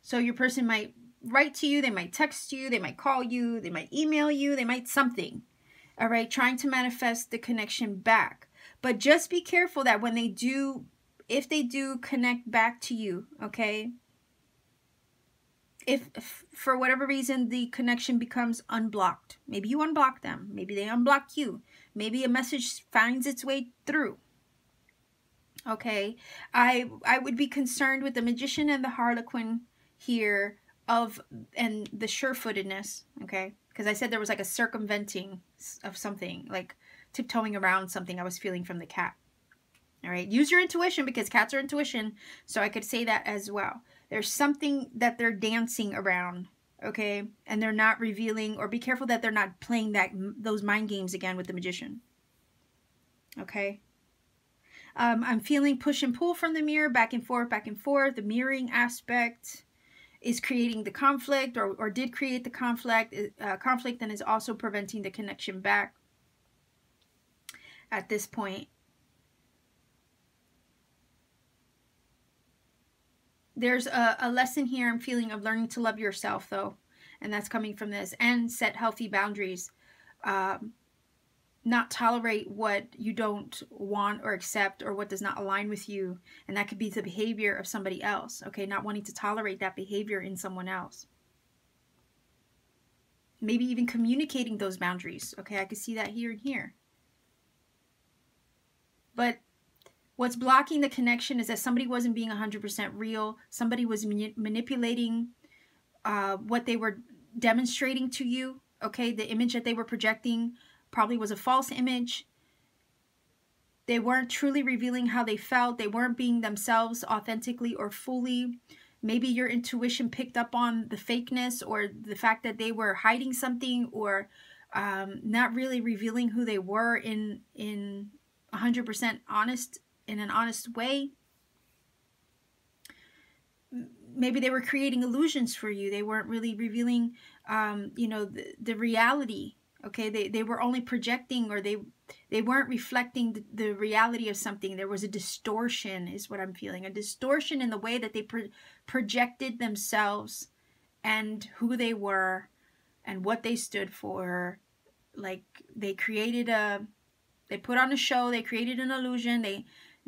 [SPEAKER 1] so your person might write to you, they might text you, they might call you, they might email you, they might something. All right, trying to manifest the connection back. But just be careful that when they do, if they do connect back to you, okay? If for whatever reason the connection becomes unblocked, maybe you unblock them, maybe they unblock you, maybe a message finds its way through. Okay, I would be concerned with the magician and the harlequin here and the sure-footedness, okay? Because I said there was like a circumventing of something, like tiptoeing around something I was feeling from the cat. All right, use your intuition, because cats are intuition, so I could say that as well. There's something that they're dancing around, okay? And they're not revealing, or be careful that they're not playing those mind games again with the magician. Okay? I'm feeling push and pull from the mirror, back and forth, back and forth. The mirroring aspect is creating the conflict, or did create the conflict, and is also preventing the connection back at this point. There's a lesson here I'm feeling of learning to love yourself, though, and that's coming from this, and set healthy boundaries. Not tolerate what you don't want or accept, or what does not align with you, and that could be the behavior of somebody else. Okay, not wanting to tolerate that behavior in someone else. Maybe even communicating those boundaries. Okay, I could see that here and here. But what's blocking the connection is that somebody wasn't being 100% real. Somebody was manipulating what they were demonstrating to you. Okay, the image that they were projecting probably was a false image. They weren't truly revealing how they felt. They weren't being themselves authentically or fully. Maybe your intuition picked up on the fakeness, or the fact that they were hiding something, or not really revealing who they were in 100% honest, in an honest way. Maybe they were creating illusions for you. They weren't really revealing, you know, the reality. Okay, they were only projecting, or they weren't reflecting the reality of something. There was a distortion, is what I'm feeling. A distortion in the way that they projected themselves and who they were and what they stood for. Like, they put on a show, they created an illusion, they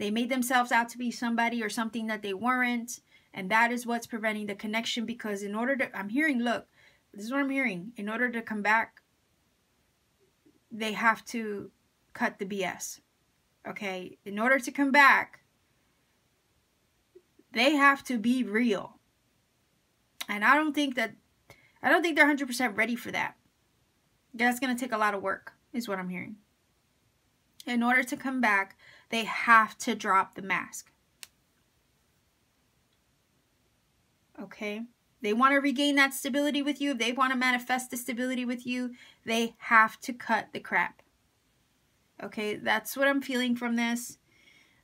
[SPEAKER 1] made themselves out to be somebody or something that they weren't. And that is what's preventing the connection, because in order to, I'm hearing, look, this is what I'm hearing. In order to come back, they have to cut the BS. Okay? In order to come back, they have to be real. And I don't think they're 100% ready for that. That's going to take a lot of work, is what I'm hearing. In order to come back, they have to drop the mask. Okay? They want to regain that stability with you. If they want to manifest the stability with you, they have to cut the crap. Okay? That's what I'm feeling from this.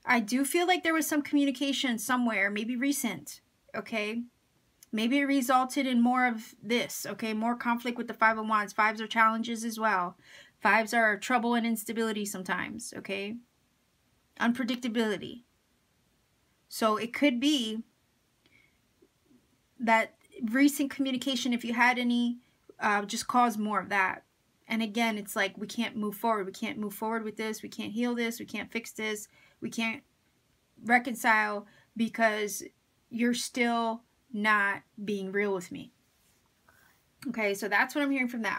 [SPEAKER 1] I do feel like there was some communication somewhere, maybe recent. Okay? Maybe it resulted in more of this. Okay? More conflict with the Five of Wands. Fives are challenges as well. Fives are trouble and instability sometimes. Okay? Unpredictability. So it could be that recent communication, if you had any, just caused more of that. And again, it's like, we can't move forward. We can't move forward with this. We can't heal this. We can't fix this. We can't reconcile because you're still not being real with me. Okay, so that's what I'm hearing from that.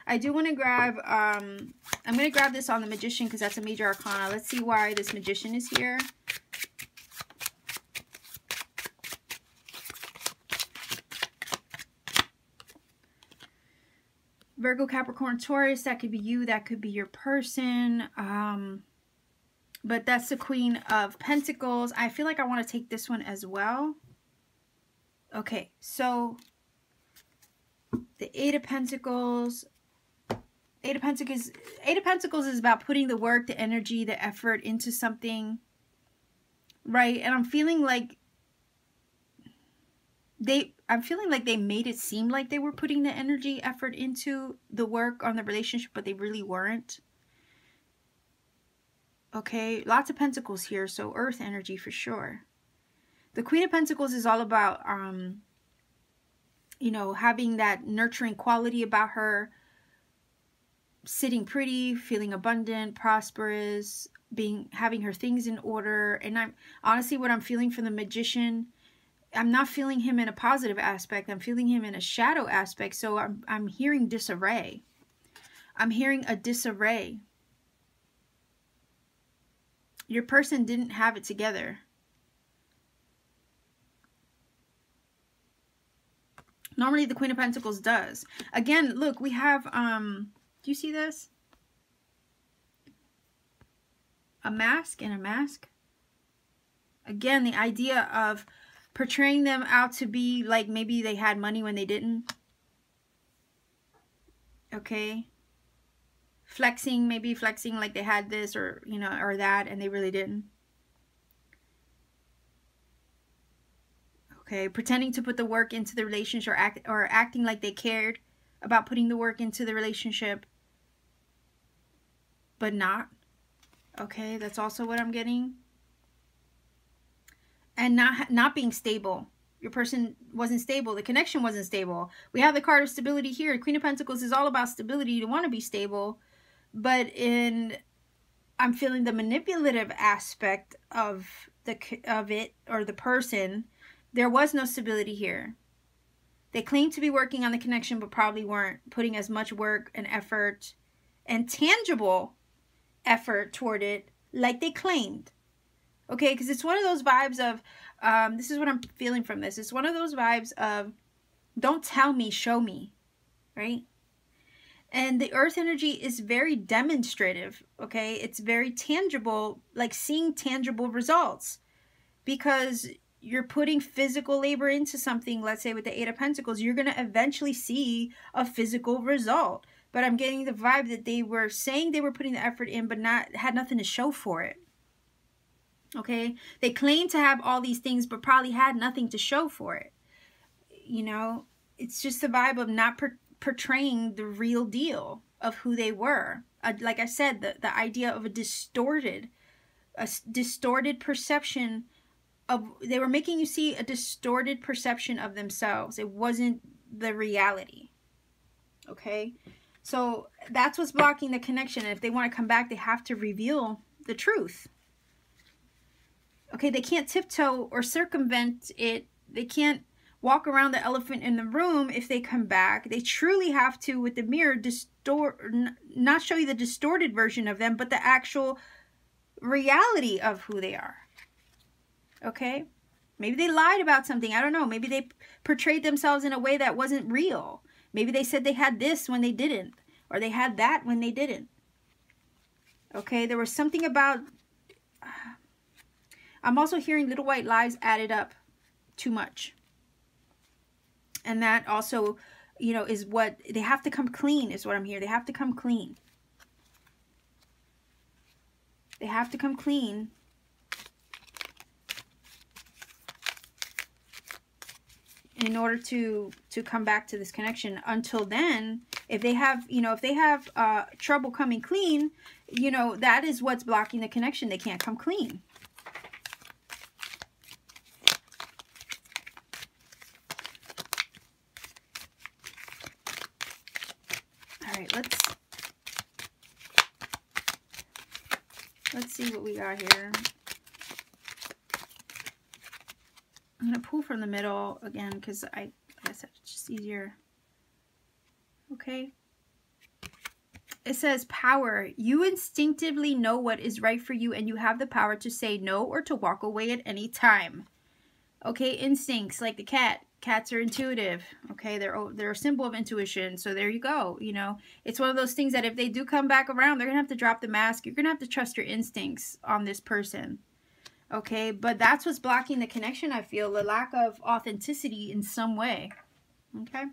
[SPEAKER 1] I do want to grab, I'm going to grab this on the Magician because that's a major arcana. Let's see why this Magician is here. Virgo, Capricorn, Taurus, that could be you, that could be your person. But that's the Queen of Pentacles. I feel like I want to take this one as well. Okay, so the Eight of Pentacles. Eight of Pentacles is about putting the work, the energy, the effort into something, right? And I'm feeling like they made it seem like they were putting the energy, effort into the work on the relationship, but they really weren't. Okay, lots of Pentacles here, so Earth energy for sure. The Queen of Pentacles is all about, you know, having that nurturing quality about her, sitting pretty, feeling abundant, prosperous, having her things in order. And I'm honestly, what I'm feeling from the Magician, I'm not feeling him in a positive aspect. I'm feeling him in a shadow aspect. So I'm hearing disarray. I'm hearing a disarray. Your person didn't have it together. Normally the Queen of Pentacles does. Again, look, we have, do you see this? A mask and a mask. Again, the idea of portraying them out to be like maybe they had money when they didn't. Okay. Flexing, maybe flexing like they had this or, you know, or that, and they really didn't. Okay, pretending to put the work into the relationship, or acting like they cared about putting the work into the relationship, but not. Okay, that's also what I'm getting. And not being stable. Your person wasn't stable. The connection wasn't stable. We have the card of stability here. Queen of Pentacles is all about stability. You want to be stable. But I'm feeling the manipulative aspect of it, or the person. There was no stability here. They claimed to be working on the connection, but probably weren't putting as much work and effort and tangible effort toward it like they claimed. Okay, because it's one of those vibes of, this is what I'm feeling from this. It's one of those vibes of, don't tell me, show me, right? And the earth energy is very demonstrative, okay? It's very tangible, like seeing tangible results. Because you're putting physical labor into something, let's say with the Eight of Pentacles, you're going to eventually see a physical result. But I'm getting the vibe that they were saying they were putting the effort in, but had nothing to show for it. Okay? They claim to have all these things, but probably had nothing to show for it. You know, it's just the vibe of not portraying the real deal of who they were. Like I said, the idea of a distorted perception of, they were making you see a distorted perception of themselves. It wasn't the reality. Okay? So that's what's blocking the connection. And if they want to come back, they have to reveal the truth. Okay, they can't tiptoe or circumvent it. They can't walk around the elephant in the room if they come back. They truly have to, with the mirror, not show you the distorted version of them, but the actual reality of who they are. Okay? Maybe they lied about something. I don't know. Maybe they portrayed themselves in a way that wasn't real. Maybe they said they had this when they didn't. Or they had that when they didn't. Okay? There was something about... I'm also hearing little white lies added up too much. And that also, you know, is what... They have to come clean is what I'm hearing. They have to come clean. They have to come clean. In order to come back to this connection. Until then, if they have, you know, if they have trouble coming clean, you know, that is what's blocking the connection. They can't come clean. All right, let's see what we got here. I'm going to pull from the middle again because I guess it's just easier. Okay. It says power. You instinctively know what is right for you and you have the power to say no or to walk away at any time. Okay, instincts like the cat. Cats are intuitive. Okay, they're a symbol of intuition. So there you go. You know, it's one of those things that if they do come back around, they're going to have to drop the mask. You're going to have to trust your instincts on this person. Okay, but that's what's blocking the connection, I feel. The lack of authenticity in some way. Okay.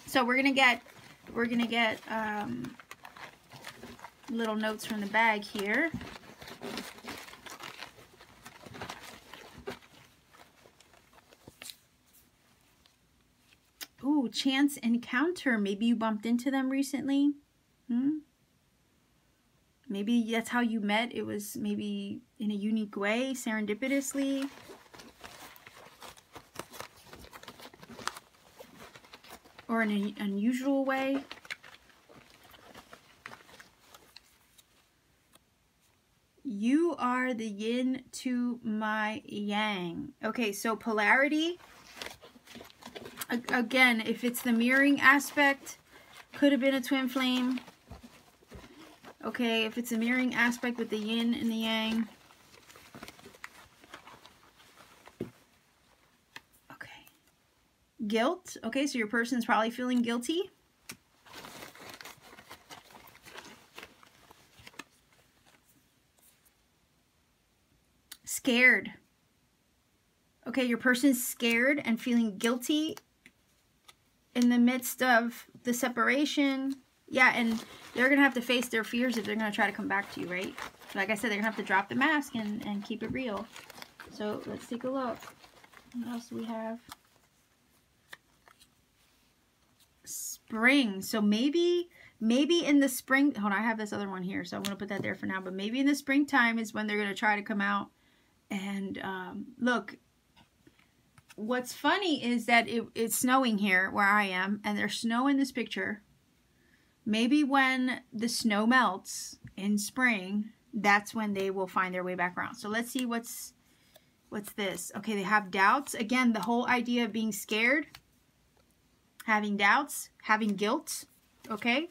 [SPEAKER 1] So we're gonna get little notes from the bag here. Ooh, chance encounter. Maybe you bumped into them recently. Maybe that's how you met. It was maybe in a unique way, serendipitously. Or in an unusual way. You are the yin to my yang. Okay, so polarity. Again, if it's the mirroring aspect, could have been a twin flame. Okay, if it's a mirroring aspect with the yin and the yang. Okay. Guilt. Okay, so your person's probably feeling guilty. Scared. Okay, your person's scared and feeling guilty in the midst of the separation. Yeah, and they're going to have to face their fears if they're going to try to come back to you, right? Like I said, they're going to have to drop the mask and keep it real. So let's take a look. What else do we have? Spring. So maybe in the spring, hold on, I have this other one here, so I'm going to put that there for now, but maybe in the springtime is when they're going to try to come out. And look, what's funny is that it's snowing here where I am, and there's snow in this picture. Maybe when the snow melts in spring, that's when they will find their way back around. So let's see what's this. Okay, they have doubts. Again, the whole idea of being scared, having doubts, having guilt, okay?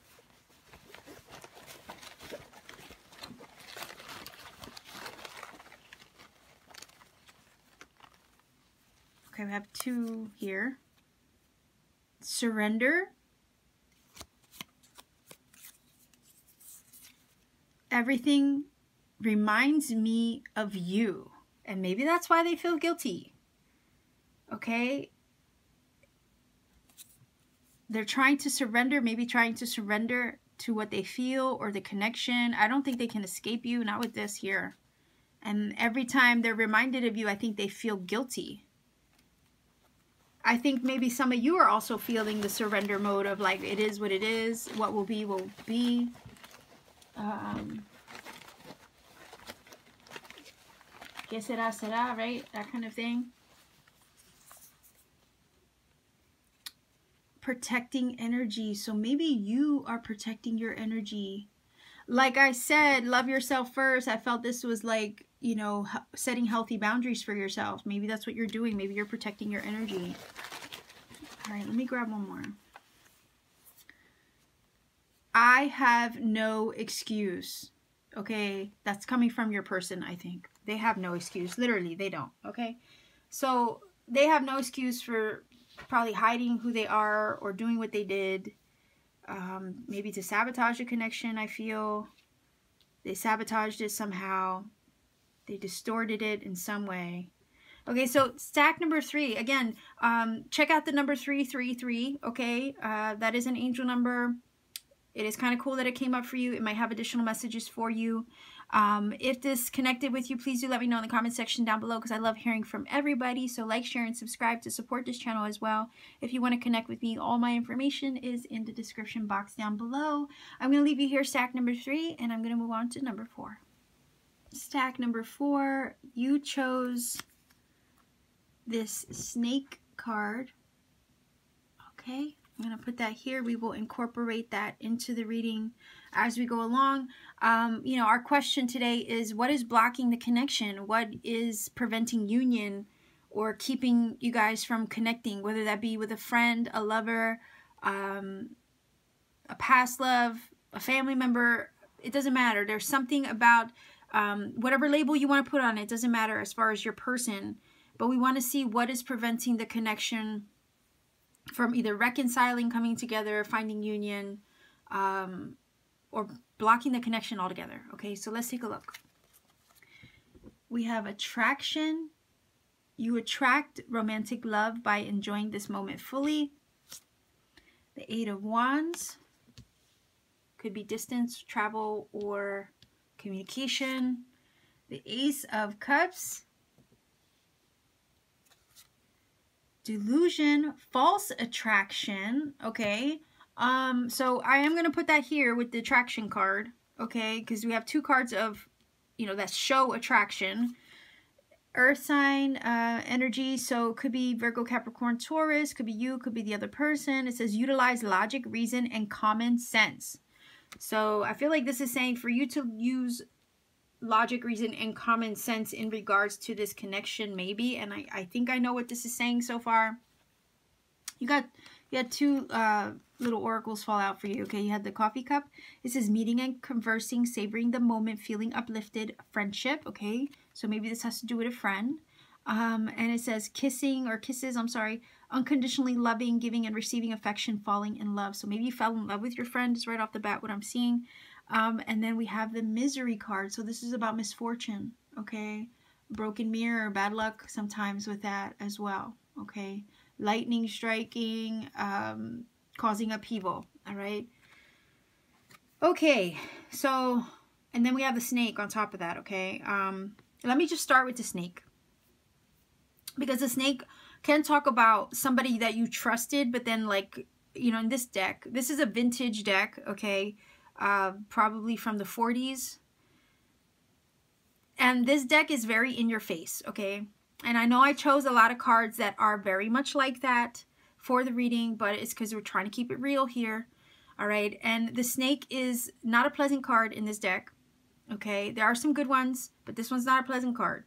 [SPEAKER 1] Okay, we have 2 here. Surrender. Everything reminds me of you. And maybe that's why they feel guilty. Okay? They're trying to surrender, maybe trying to surrender to what they feel or the connection. I don't think they can escape you, not with this here. And every time they're reminded of you, I think they feel guilty. I think maybe some of you are also feeling the surrender mode of like, it is what it is. What will be, will be. Que será, será, right? That kind of thing. Protecting energy. So maybe you are protecting your energy. Like I said, love yourself first. I felt this was like, you know, setting healthy boundaries for yourself. Maybe that's what you're doing. Maybe you're protecting your energy. All right, let me grab one more. I have no excuse. Okay, that's coming from your person, I think. They have no excuse. Literally, they don't. Okay, so they have no excuse for probably hiding who they are or doing what they did. Maybe to sabotage a connection, I feel. They sabotaged it somehow. They distorted it in some way. Okay, so stack number 3. Again, check out the number 333, okay? That is an angel number. It is kind of cool that it came up for you. It might have additional messages for you. If this connected with you, please do let me know in the comment section down below because I love hearing from everybody. So like, share, and subscribe to support this channel as well. If you want to connect with me, all my information is in the description box down below. I'm going to leave you here, stack number 3, and I'm going to move on to number 4. Stack number 4, you chose this snake card. Okay, I'm going to put that here. We will incorporate that into the reading as we go along. You know, our question today is, what is blocking the connection? What is preventing union or keeping you guys from connecting, whether that be with a friend, a lover, a past love, a family member? It doesn't matter. There's something about whatever label you want to put on it. It doesn't matter as far as your person. But we want to see what is preventing the connection from either reconciling, coming together, finding union, or blocking the connection altogether. Okay, so let's take a look. We have attraction. You attract romantic love by enjoying this moment fully. The 8 of Wands. Could be distance, travel, or communication. The Ace of Cups. Delusion, false attraction. Okay, so I am going to put that here with the attraction card, okay, because we have 2 cards of, you know, that show attraction. Earth sign energy, so it could be Virgo, Capricorn, Taurus, could be you, could be the other person. It says utilize logic, reason, and common sense. So I feel like this is saying for you to use logic, reason, and common sense in regards to this connection, maybe. And I think I know what this is saying so far. You had 2 little oracles fall out for you. Okay, you had the coffee cup. It says meeting and conversing, savoring the moment, feeling uplifted, friendship. Okay, so maybe this has to do with a friend. And it says kissing or kisses, I'm sorry, unconditionally loving, giving and receiving affection, falling in love. So maybe you fell in love with your friend, just right off the bat what I'm seeing. And then we have the misery card. So this is about misfortune, okay? Broken mirror, bad luck sometimes with that as well, okay? Lightning striking, causing upheaval, all right? Okay, so, and then we have the snake on top of that, okay? Let me just start with the snake. Because the snake can talk about somebody that you trusted, but then, like, you know, in this deck, this is a vintage deck, okay, probably from the 40s. And this deck is very in your face, okay? And I know I chose a lot of cards that are very much like that for the reading, but it's because we're trying to keep it real here, all right? And the snake is not a pleasant card in this deck, okay? There are some good ones, but this one's not a pleasant card.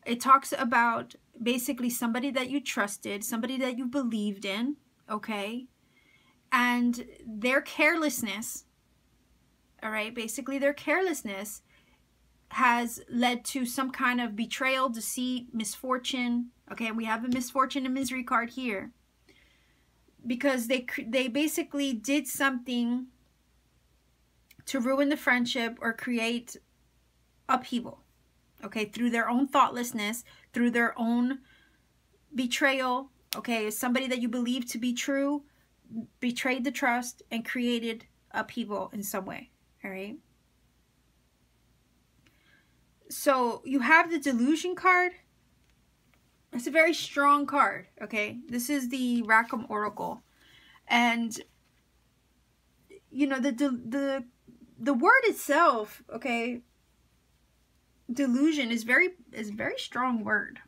[SPEAKER 1] It talks about basically somebody that you trusted, somebody that you believed in, okay? And their carelessness, all right? Basically their carelessness has led to some kind of betrayal, deceit, misfortune. Okay, we have a misfortune and misery card here. Because they basically did something to ruin the friendship or create upheaval. Okay, through their own thoughtlessness, through their own betrayal. Okay, somebody that you believe to be true betrayed the trust and created upheaval in some way. All right. So you have the delusion card. It's a very strong card, okay? This is the Rackham Oracle. And, you know, the word itself, okay, delusion is a very strong word.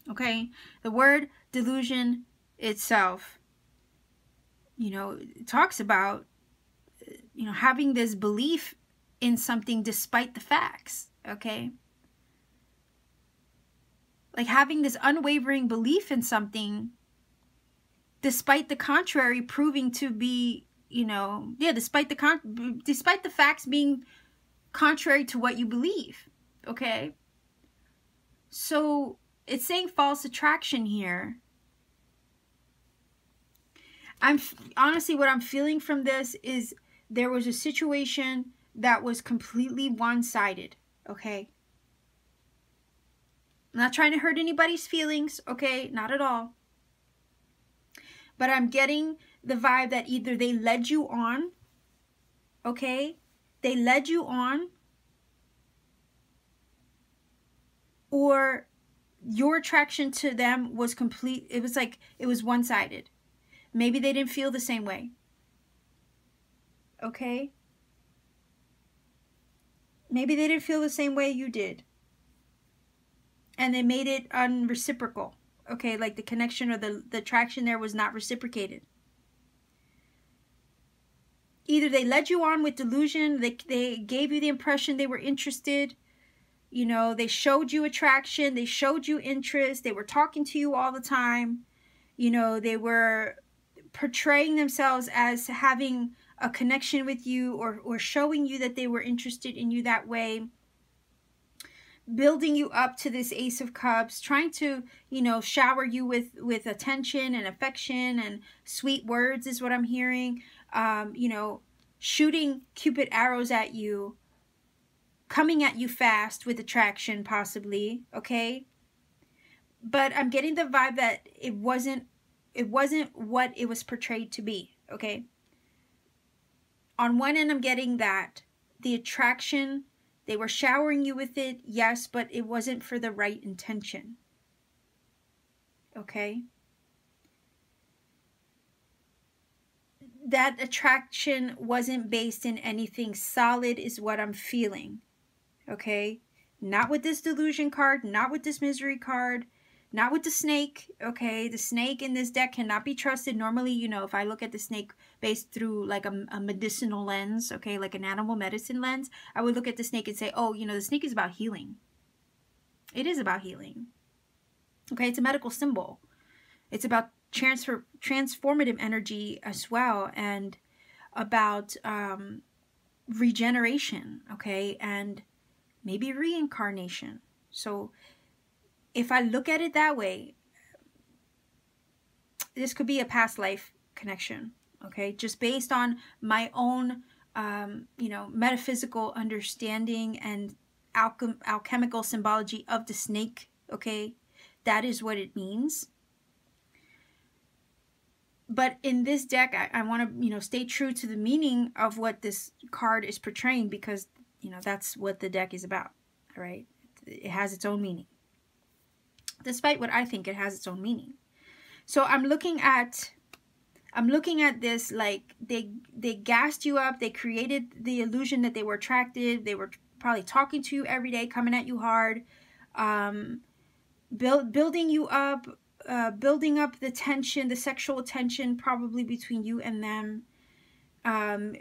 [SPEAKER 1] Okay? The word delusion itself, you know, it talks about, you know, having this belief in something despite the facts, okay? Like having this unwavering belief in something despite the contrary proving to be, you know, yeah, despite the facts being contrary to what you believe, okay? So it's saying false attraction here. Honestly, what I'm feeling from this is there was a situation that was completely one-sided, okay? I'm not trying to hurt anybody's feelings, okay? Not at all. But I'm getting the vibe that either they led you on, okay? They led you on, or your attraction to them was complete. It was like, it was one-sided. Maybe they didn't feel the same way, okay? Maybe they didn't feel the same way you did. And they made it unreciprocal. Okay, like the connection or the attraction there was not reciprocated. Either they led you on with delusion, they gave you the impression they were interested, you know, they showed you attraction, they showed you interest, they were talking to you all the time, you know, they were portraying themselves as having a connection with you or showing you that they were interested in you that way, building you up to this Ace of Cups, trying to, you know, shower you with attention and affection and sweet words is what I'm hearing. You know, shooting Cupid arrows at you, coming at you fast with attraction possibly, okay? But I'm getting the vibe that it wasn't what it was portrayed to be, okay? On one end, I'm getting that the attraction, they were showering you with it, yes, but it wasn't for the right intention. Okay? That attraction wasn't based in anything solid is what I'm feeling. Okay? Not with this delusion card, not with this misery card, not with the snake. Okay? The snake in this deck cannot be trusted. Normally, you know, if I look at the snake based through like a medicinal lens, okay, like an animal medicine lens, I would look at the snake and say, oh, you know, the snake is about healing. It is about healing. Okay, it's a medical symbol. It's about transformative energy as well, and about regeneration, okay, and maybe reincarnation. So if I look at it that way, this could be a past life connection, okay, just based on my own, you know, metaphysical understanding and alchemical symbology of the snake, okay, that is what it means. But in this deck, I want to, you know, stay true to the meaning of what this card is portraying, because, you know, that's what the deck is about, all right? It has its own meaning. despite what I think it has its own meaning. So I'm looking at this like they gassed you up. They created the illusion that they were attractive. They were probably talking to you every day, coming at you hard, building you up, building up the tension, the sexual tension probably between you and them.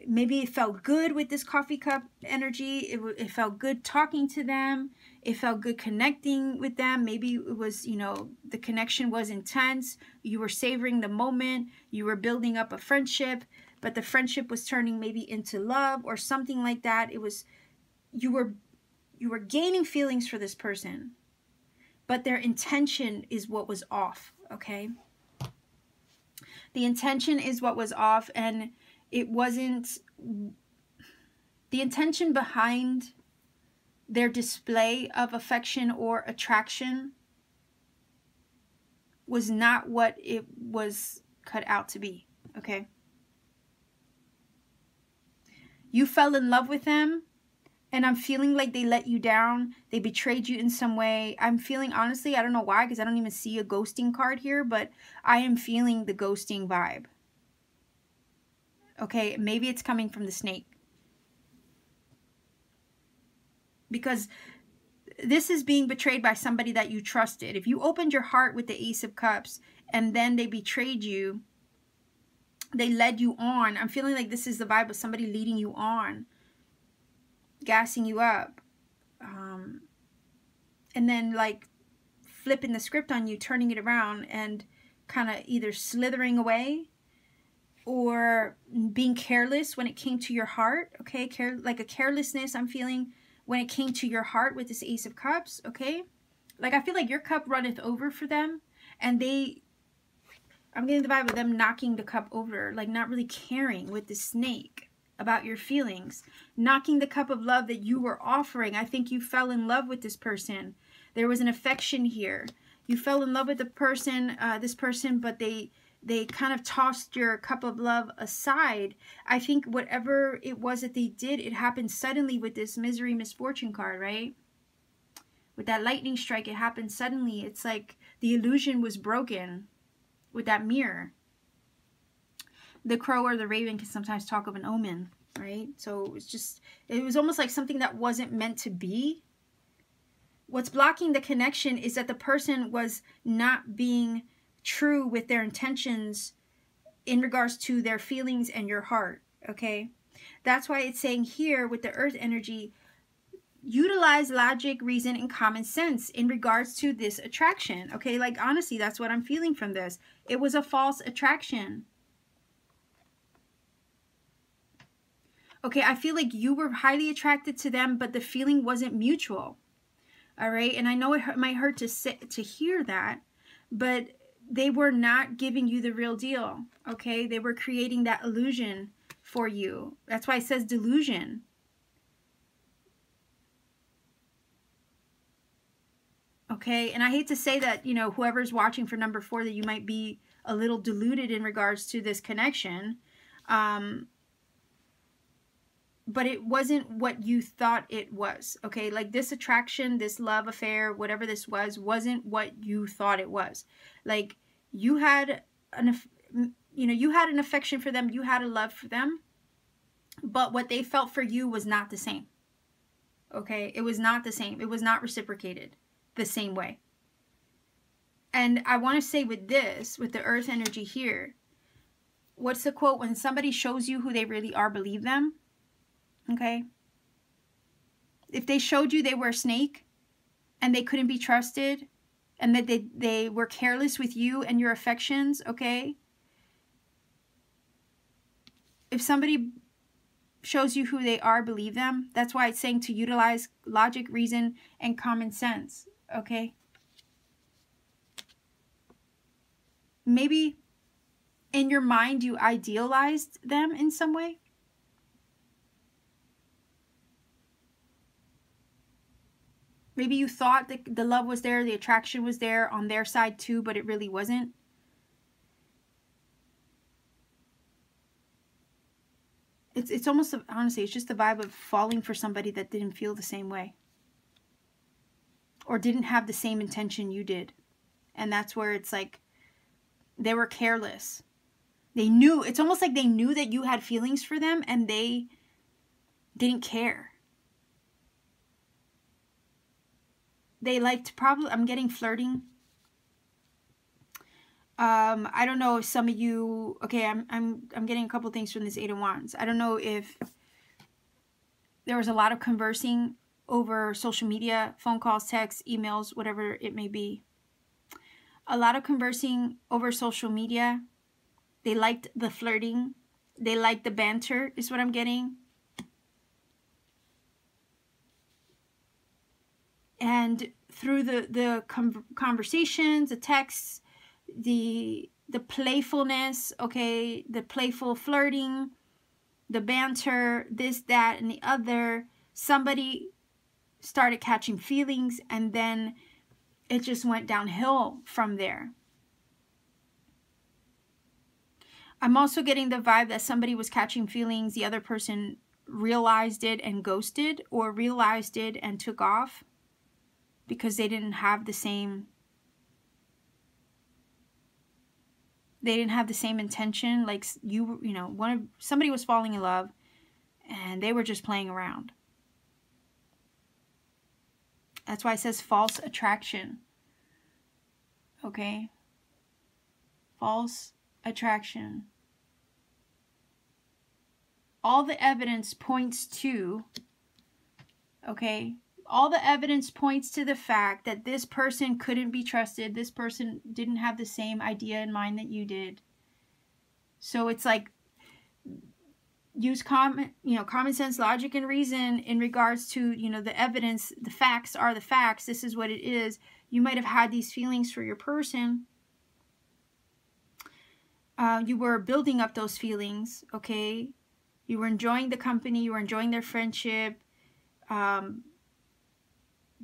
[SPEAKER 1] Maybe it felt good with this coffee cup energy. It felt good talking to them. It felt good connecting with them. Maybe it was, you know, the connection was intense. You were savoring the moment. You were building up a friendship, but the friendship was turning maybe into love or something like that. It was, you were gaining feelings for this person, but their intention is what was off, okay? The intention is what was off, and it wasn't, the intention behind their display of affection or attraction was not what it was cut out to be, okay? You fell in love with them, and I'm feeling like they let you down. They betrayed you in some way. I'm feeling, honestly, I don't know why, because I don't even see a ghosting card here, but I am feeling the ghosting vibe. Okay, maybe it's coming from the snake. Because this is being betrayed by somebody that you trusted. If you opened your heart with the Ace of Cups and then they betrayed you, they led you on. I'm feeling like this is the vibe of somebody leading you on, gassing you up, and then like flipping the script on you, turning it around and kind of either slithering away or being careless when it came to your heart, okay? Like a carelessness I'm feeling when it came to your heart with this Ace of Cups, okay? Like I feel like your cup runneth over for them, and I'm getting the vibe of them knocking the cup over, like not really caring with the snake about your feelings, knocking the cup of love that you were offering. I think you fell in love with this person. There was an affection here. You fell in love with the person, this person, but they kind of tossed your cup of love aside. I think whatever it was that they did, it happened suddenly with this misery, misfortune card, right? With that lightning strike, it happened suddenly. It's like the illusion was broken with that mirror. The crow or the raven can sometimes talk of an omen, right? So it was almost like something that wasn't meant to be. What's blocking the connection is that the person was not being true with their intentions in regards to their feelings and your heart, okay? That's why it's saying here with the earth energy, utilize logic, reason, and common sense in regards to this attraction, okay? Like honestly, that's what I'm feeling from this. It was a false attraction. Okay, I feel like you were highly attracted to them, but the feeling wasn't mutual, all right? And I know it might hurt to hear that, but they were not giving you the real deal, okay? They were creating that illusion for you. That's why it says delusion. Okay, and I hate to say that, you know, whoever's watching for number 4, that you might be a little deluded in regards to this connection. But it wasn't what you thought it was, okay? Like this attraction, this love affair, whatever this was, wasn't what you thought it was. Like you had you had an affection for them, you had a love for them, but what they felt for you was not the same, okay? It was not the same. It was not reciprocated the same way. And I want to say with this, with the earth energy here, what's the quote? When somebody shows you who they really are, believe them. Okay, if they showed you they were a snake and they couldn't be trusted and that they were careless with you and your affections, okay, if somebody shows you who they are, believe them. That's why it's saying to utilize logic, reason, and common sense, okay? Maybe in your mind you idealized them in some way. Maybe you thought that the love was there, the attraction was there on their side too, but it really wasn't. It's almost, honestly, it's just the vibe of falling for somebody that didn't feel the same way. Or didn't have the same intention you did. And that's where it's like they were careless. They knew, it's almost like they knew that you had feelings for them and they didn't care. They liked, probably, I'm getting flirting. I don't know if some of you, okay, I'm getting a couple things from this Eight of Wands. I don't know if there was a lot of conversing over social media, phone calls, texts, emails, whatever it may be. A lot of conversing over social media. They liked the flirting. They liked the banter, is what I'm getting. And through the conversations, the texts, the playfulness, okay, the playful flirting, the banter, this, that, and the other, somebody started catching feelings, and then it just went downhill from there. I'm also getting the vibe that somebody was catching feelings, the other person realized it and ghosted, or realized it and took off because they didn't have the same intention. Like you know, somebody was falling in love and they were just playing around. That's why it says false attraction. Okay? False attraction. All the evidence points to, okay, all the evidence points to the fact that this person couldn't be trusted. This person didn't have the same idea in mind that you did. So it's like, use common sense, logic, and reason in regards to, the evidence. The facts are the facts. This is what it is. You might have had these feelings for your person. You were building up those feelings, okay? You were enjoying the company. You were enjoying their friendship.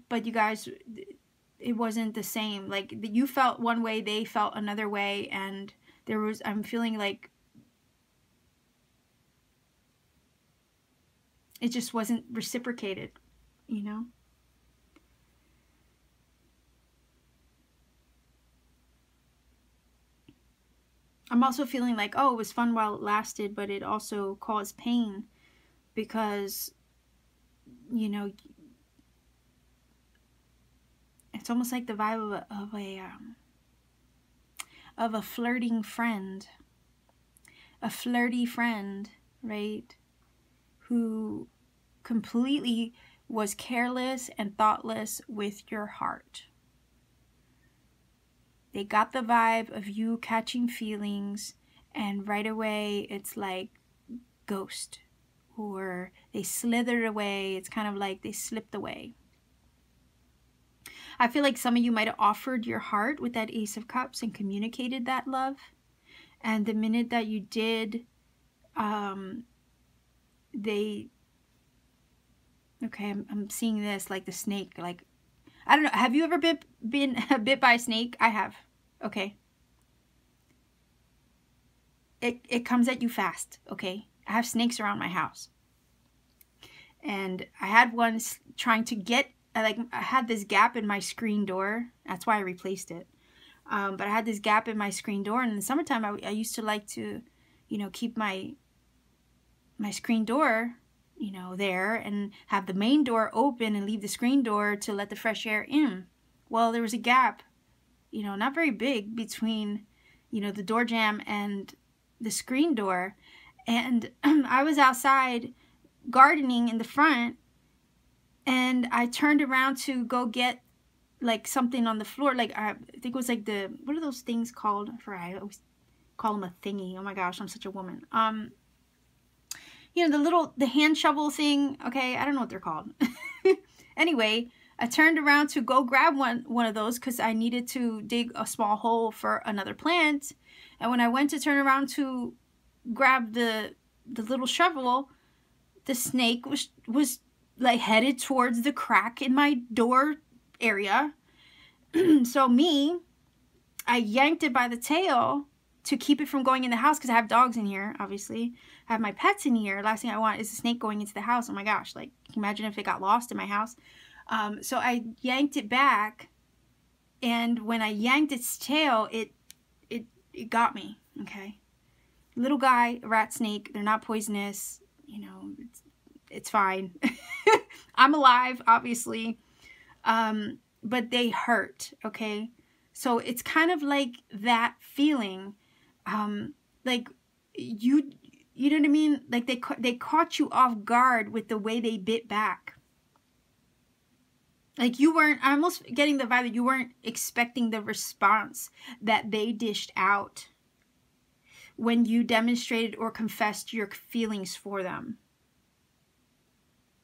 [SPEAKER 1] But you guys, it wasn't the same. Like, you felt one way, they felt another way. And I'm feeling like it just wasn't reciprocated, I'm also feeling like, oh, it was fun while it lasted, but it also caused pain because, it's almost like the vibe of a flirting friend, a flirty friend, right? Who completely was careless and thoughtless with your heart. They got the vibe of you catching feelings, and right away it's like ghost, or they slithered away. It's kind of like they slipped away. I feel like some of you might have offered your heart with that Ace of Cups and communicated that love. And the minute that you did, I'm seeing this like the snake. Like, I don't know. Have you ever been bit by a snake? I have. Okay. It comes at you fast. Okay. I have snakes around my house. And I had one trying to get, I had this gap in my screen door. That's why I replaced it. But I had this gap in my screen door. And in the summertime, I used to like to, keep my screen door, there, and have the main door open and leave the screen door to let the fresh air in. Well, there was a gap, not very big, between, the door jamb and the screen door. And I was outside gardening in the front, and I turned around to go get like something on the floor. Like, I think it was like what are those things called? I always call them a thingy. Oh my gosh, I'm such a woman. The hand shovel thing. Okay, I don't know what they're called. Anyway, I turned around to go grab one of those because I needed to dig a small hole for another plant. And when I went to turn around to grab the little shovel, the snake was like headed towards the crack in my door area. So I yanked it by the tail to keep it from going in the house, because I have dogs in here, obviously. I have my pets in here. Last thing I want is a snake going into the house. Oh my gosh, like, can you imagine if it got lost in my house? So I yanked it back, And when I yanked its tail, it got me, okay? Little guy, a rat snake, they're not poisonous, you know, it's fine. I'm alive, obviously, but they hurt, okay? So it's kind of like that feeling, like you know what I mean? Like they caught you off guard with the way they bit back. Like you weren't, I'm almost getting the vibe that you weren't expecting the response that they dished out when you demonstrated or confessed your feelings for them.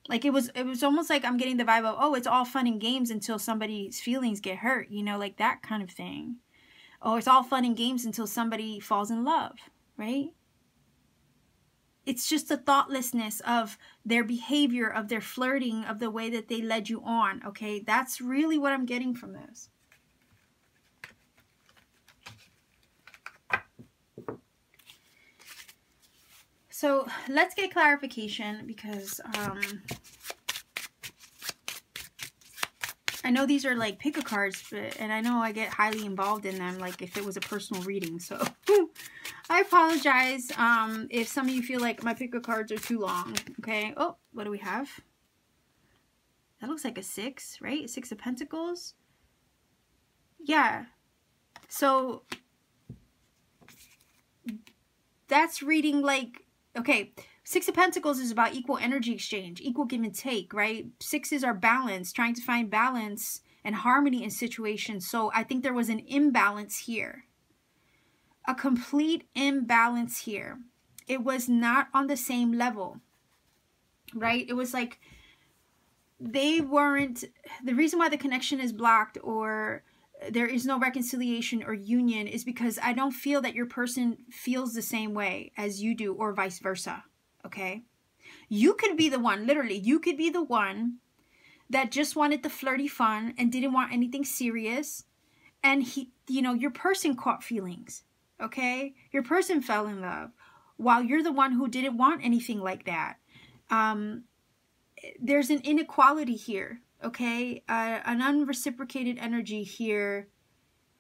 [SPEAKER 1] Like it was almost like I'm getting the vibe of, oh, it's all fun and games until somebody's feelings get hurt, you know, like that kind of thing. Oh, it's all fun and games until somebody falls in love, right? It's just the thoughtlessness of their behavior, of their flirting, of the way that they led you on, okay? That's really what I'm getting from this. So let's get clarification because I know these are like pick a cards, and I know I get highly involved in them, like if it was a personal reading. So I apologize if some of you feel like my pick a cards are too long. Okay. Oh, what do we have? That looks like a 6, right? A 6 of Pentacles. Yeah. So that's reading like, okay, 6 of Pentacles is about equal energy exchange, equal give and take, right? 6s are balance, trying to find balance and harmony in situations. So I think there was an imbalance here. A complete imbalance here. It was not on the same level, right? It was like they weren't, the reason why the connection is blocked or there is no reconciliation or union is because I don't feel that your person feels the same way as you do or vice versa, okay? You could be the one, literally, you could be the one that just wanted the flirty fun and didn't want anything serious. And he, you know, your person caught feelings, okay? Your person fell in love while you're the one who didn't want anything like that. There's an inequality here, okay? An unreciprocated energy here.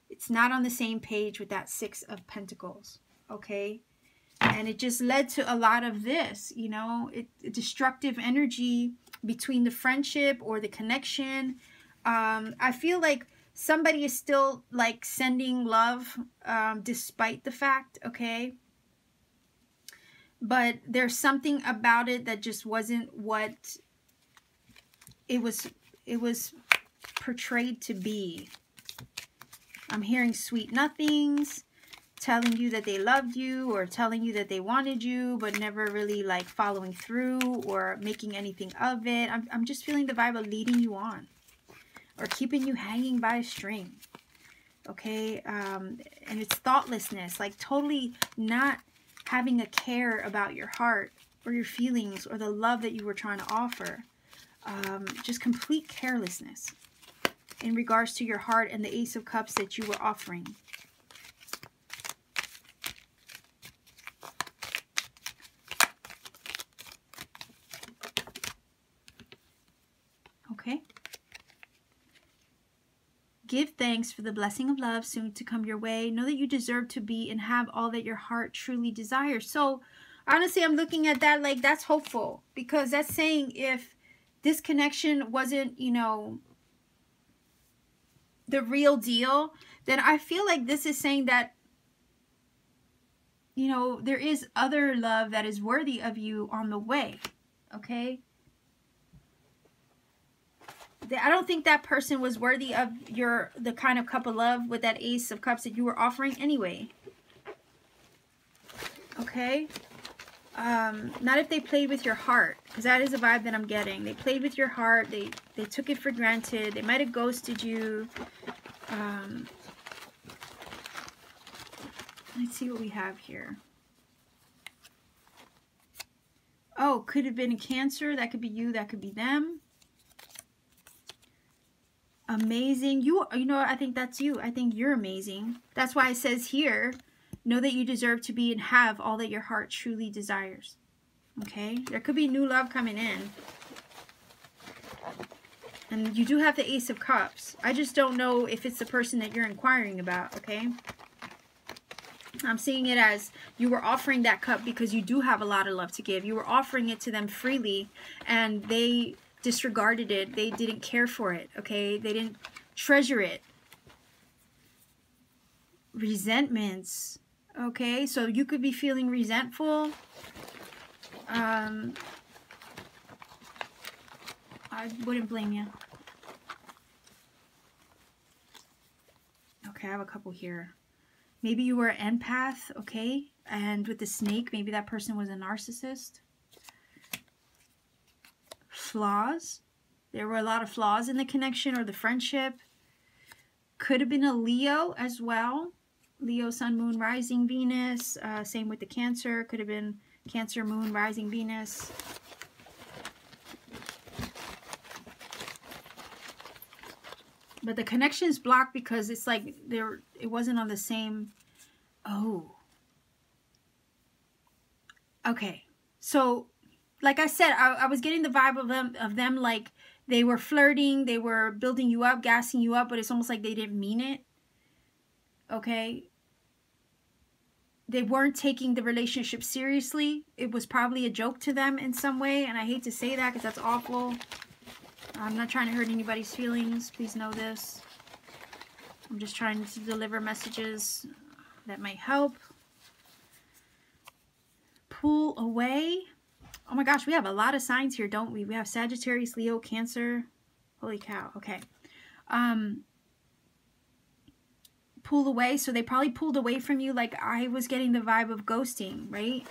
[SPEAKER 1] It's not on the same page with that 6 of Pentacles, okay? And it just led to a lot of this, you know, destructive energy between the friendship or the connection. I feel like somebody is still like sending love despite the fact, okay? But there's something about it that just wasn't what it was portrayed to be. I'm hearing sweet nothings, telling you that they loved you or telling you that they wanted you, but never really like following through or making anything of it. I'm just feeling the vibe of leading you on or keeping you hanging by a string, okay? And it's thoughtlessness, like totally not having a care about your heart or your feelings or the love that you were trying to offer. Just complete carelessness in regards to your heart and the Ace of Cups that you were offering. Okay. Give thanks for the blessing of love soon to come your way. Know that you deserve to be and have all that your heart truly desires. So honestly, I'm looking at that like that's hopeful, because that's saying if this connection wasn't, you know, the real deal, then I feel like this is saying that, you know, there is other love that is worthy of you on the way, okay? I don't think that person was worthy of the kind of cup of love with that Ace of Cups that you were offering anyway, okay? Not if they played with your heart, because that is a vibe that I'm getting. They played with your heart. They took it for granted. They might have ghosted you. Let's see what we have here. Oh, could have been a Cancer. That could be you. That could be them. Amazing. You know, I think that's you. I think you're amazing. That's why it says here, know that you deserve to be and have all that your heart truly desires. Okay? There could be new love coming in. And you do have the Ace of Cups. I just don't know if it's the person that you're inquiring about, okay? I'm seeing it as you were offering that cup because you do have a lot of love to give. You were offering it to them freely, and they disregarded it. They didn't care for it, okay? They didn't treasure it. Resentments, okay? So you could be feeling resentful. I wouldn't blame you. Okay, I have a couple here. Maybe you were an empath, okay? And with the snake, maybe that person was a narcissist. Flaws. There were a lot of flaws in the connection or the friendship. Could have been a Leo as well. Leo, Sun, Moon, Rising, Venus. Same with the Cancer. Could have been Cancer, Moon, Rising, Venus. But the connection's blocked because it's like it wasn't on the same. Oh. Okay. So, like I said, I was getting the vibe of them like they were flirting, they were building you up, gassing you up, but it's almost like they didn't mean it. Okay. They weren't taking the relationship seriously. It was probably a joke to them in some way, and I hate to say that because that's awful. I'm not trying to hurt anybody's feelings. Please know this. I'm just trying to deliver messages that might help. Pull away. Oh my gosh, we have a lot of signs here, don't we? We have Sagittarius, Leo, Cancer. Holy cow. Okay. Pull away. So they probably pulled away from you. Like I was getting the vibe of ghosting, right?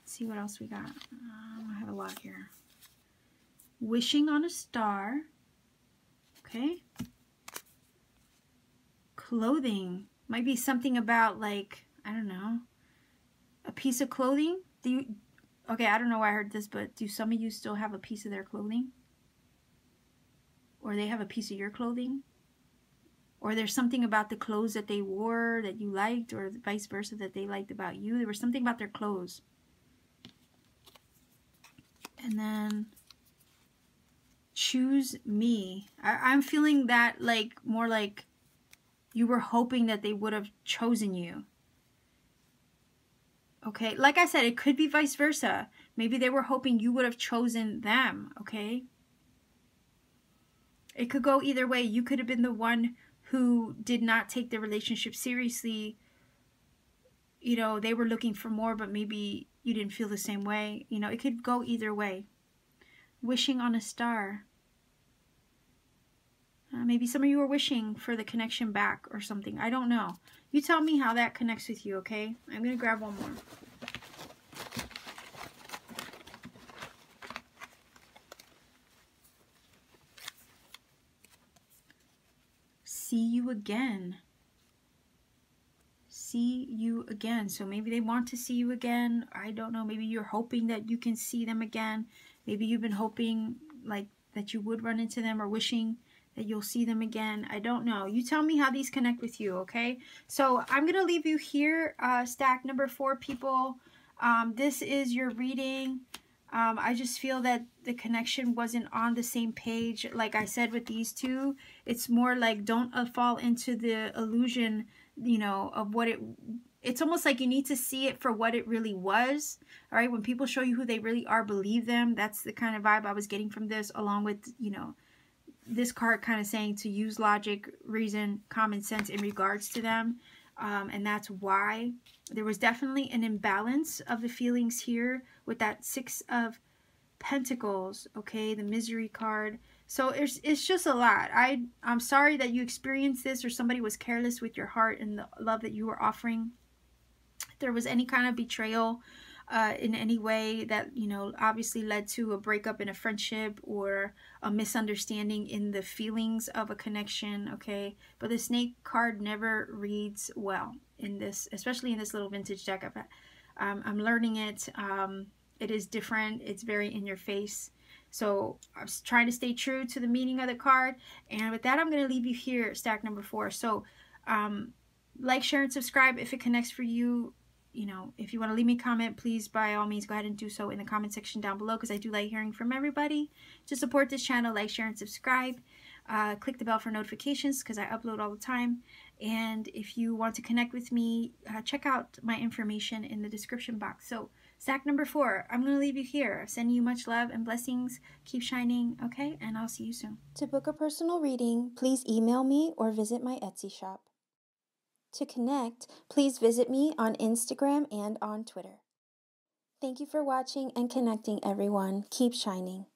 [SPEAKER 1] See what else we got. I have a lot here. Wishing on a star. Okay. Clothing. Might be something about like, I don't know, a piece of clothing. Do you, okay, I don't know why I heard this, but do some of you still have a piece of their clothing? Or they have a piece of your clothing? Or there's something about the clothes that they wore that you liked, or vice versa that they liked about you. There was something about their clothes. And then choose me. I'm feeling that like more like you were hoping that they would have chosen you. Okay, like I said, it could be vice versa. Maybe they were hoping you would have chosen them, okay? It could go either way. You could have been the one who did not take the relationship seriously. You know, they were looking for more, but maybe you didn't feel the same way. You know, it could go either way. Wishing on a star. Maybe some of you are wishing for the connection back or something. I don't know. You tell me how that connects with you, okay? I'm going to grab one more. See you again. See you again. So maybe they want to see you again. I don't know. Maybe you're hoping that you can see them again. Maybe you've been hoping like that you would run into them or wishing that you'll see them again. I don't know. You tell me how these connect with you, okay? So I'm going to leave you here, stack number 4, people. This is your reading. I just feel that the connection wasn't on the same page. Like I said with these two, it's more like don't fall into the illusion, you know, of what it's almost like you need to see it for what it really was. All right, when people show you who they really are, believe them. That's the kind of vibe I was getting from this, along with, you know, this card kind of saying to use logic, reason, common sense in regards to them. And that's why there was definitely an imbalance of the feelings here with that 6 of Pentacles, okay, the misery card. So it's just a lot. I'm sorry that you experienced this, or somebody was careless with your heart and the love that you were offering. If there was any kind of betrayal in any way that, you know, obviously led to a breakup in a friendship or a misunderstanding in the feelings of a connection, okay? But the snake card never reads well in this, especially in this little vintage deck. I'm learning it. It is different. It's very in your face. So I was trying to stay true to the meaning of the card. And with that, I'm going to leave you here, stack number 4. So like, share, and subscribe if it connects for you. if you want to leave me a comment, please by all means go ahead and do so in the comment section down below, because I do like hearing from everybody. To support this channel, like, share, and subscribe. Click the bell for notifications because I upload all the time. And if you want to connect with me, check out my information in the description box. So stack number 4, I'm going to leave you here. Sending you much love and blessings. Keep shining, okay? And I'll see you soon.
[SPEAKER 2] To book a personal reading, please email me or visit my Etsy shop. To connect, please visit me on Instagram and on Twitter. Thank you for watching and connecting, everyone. Keep shining.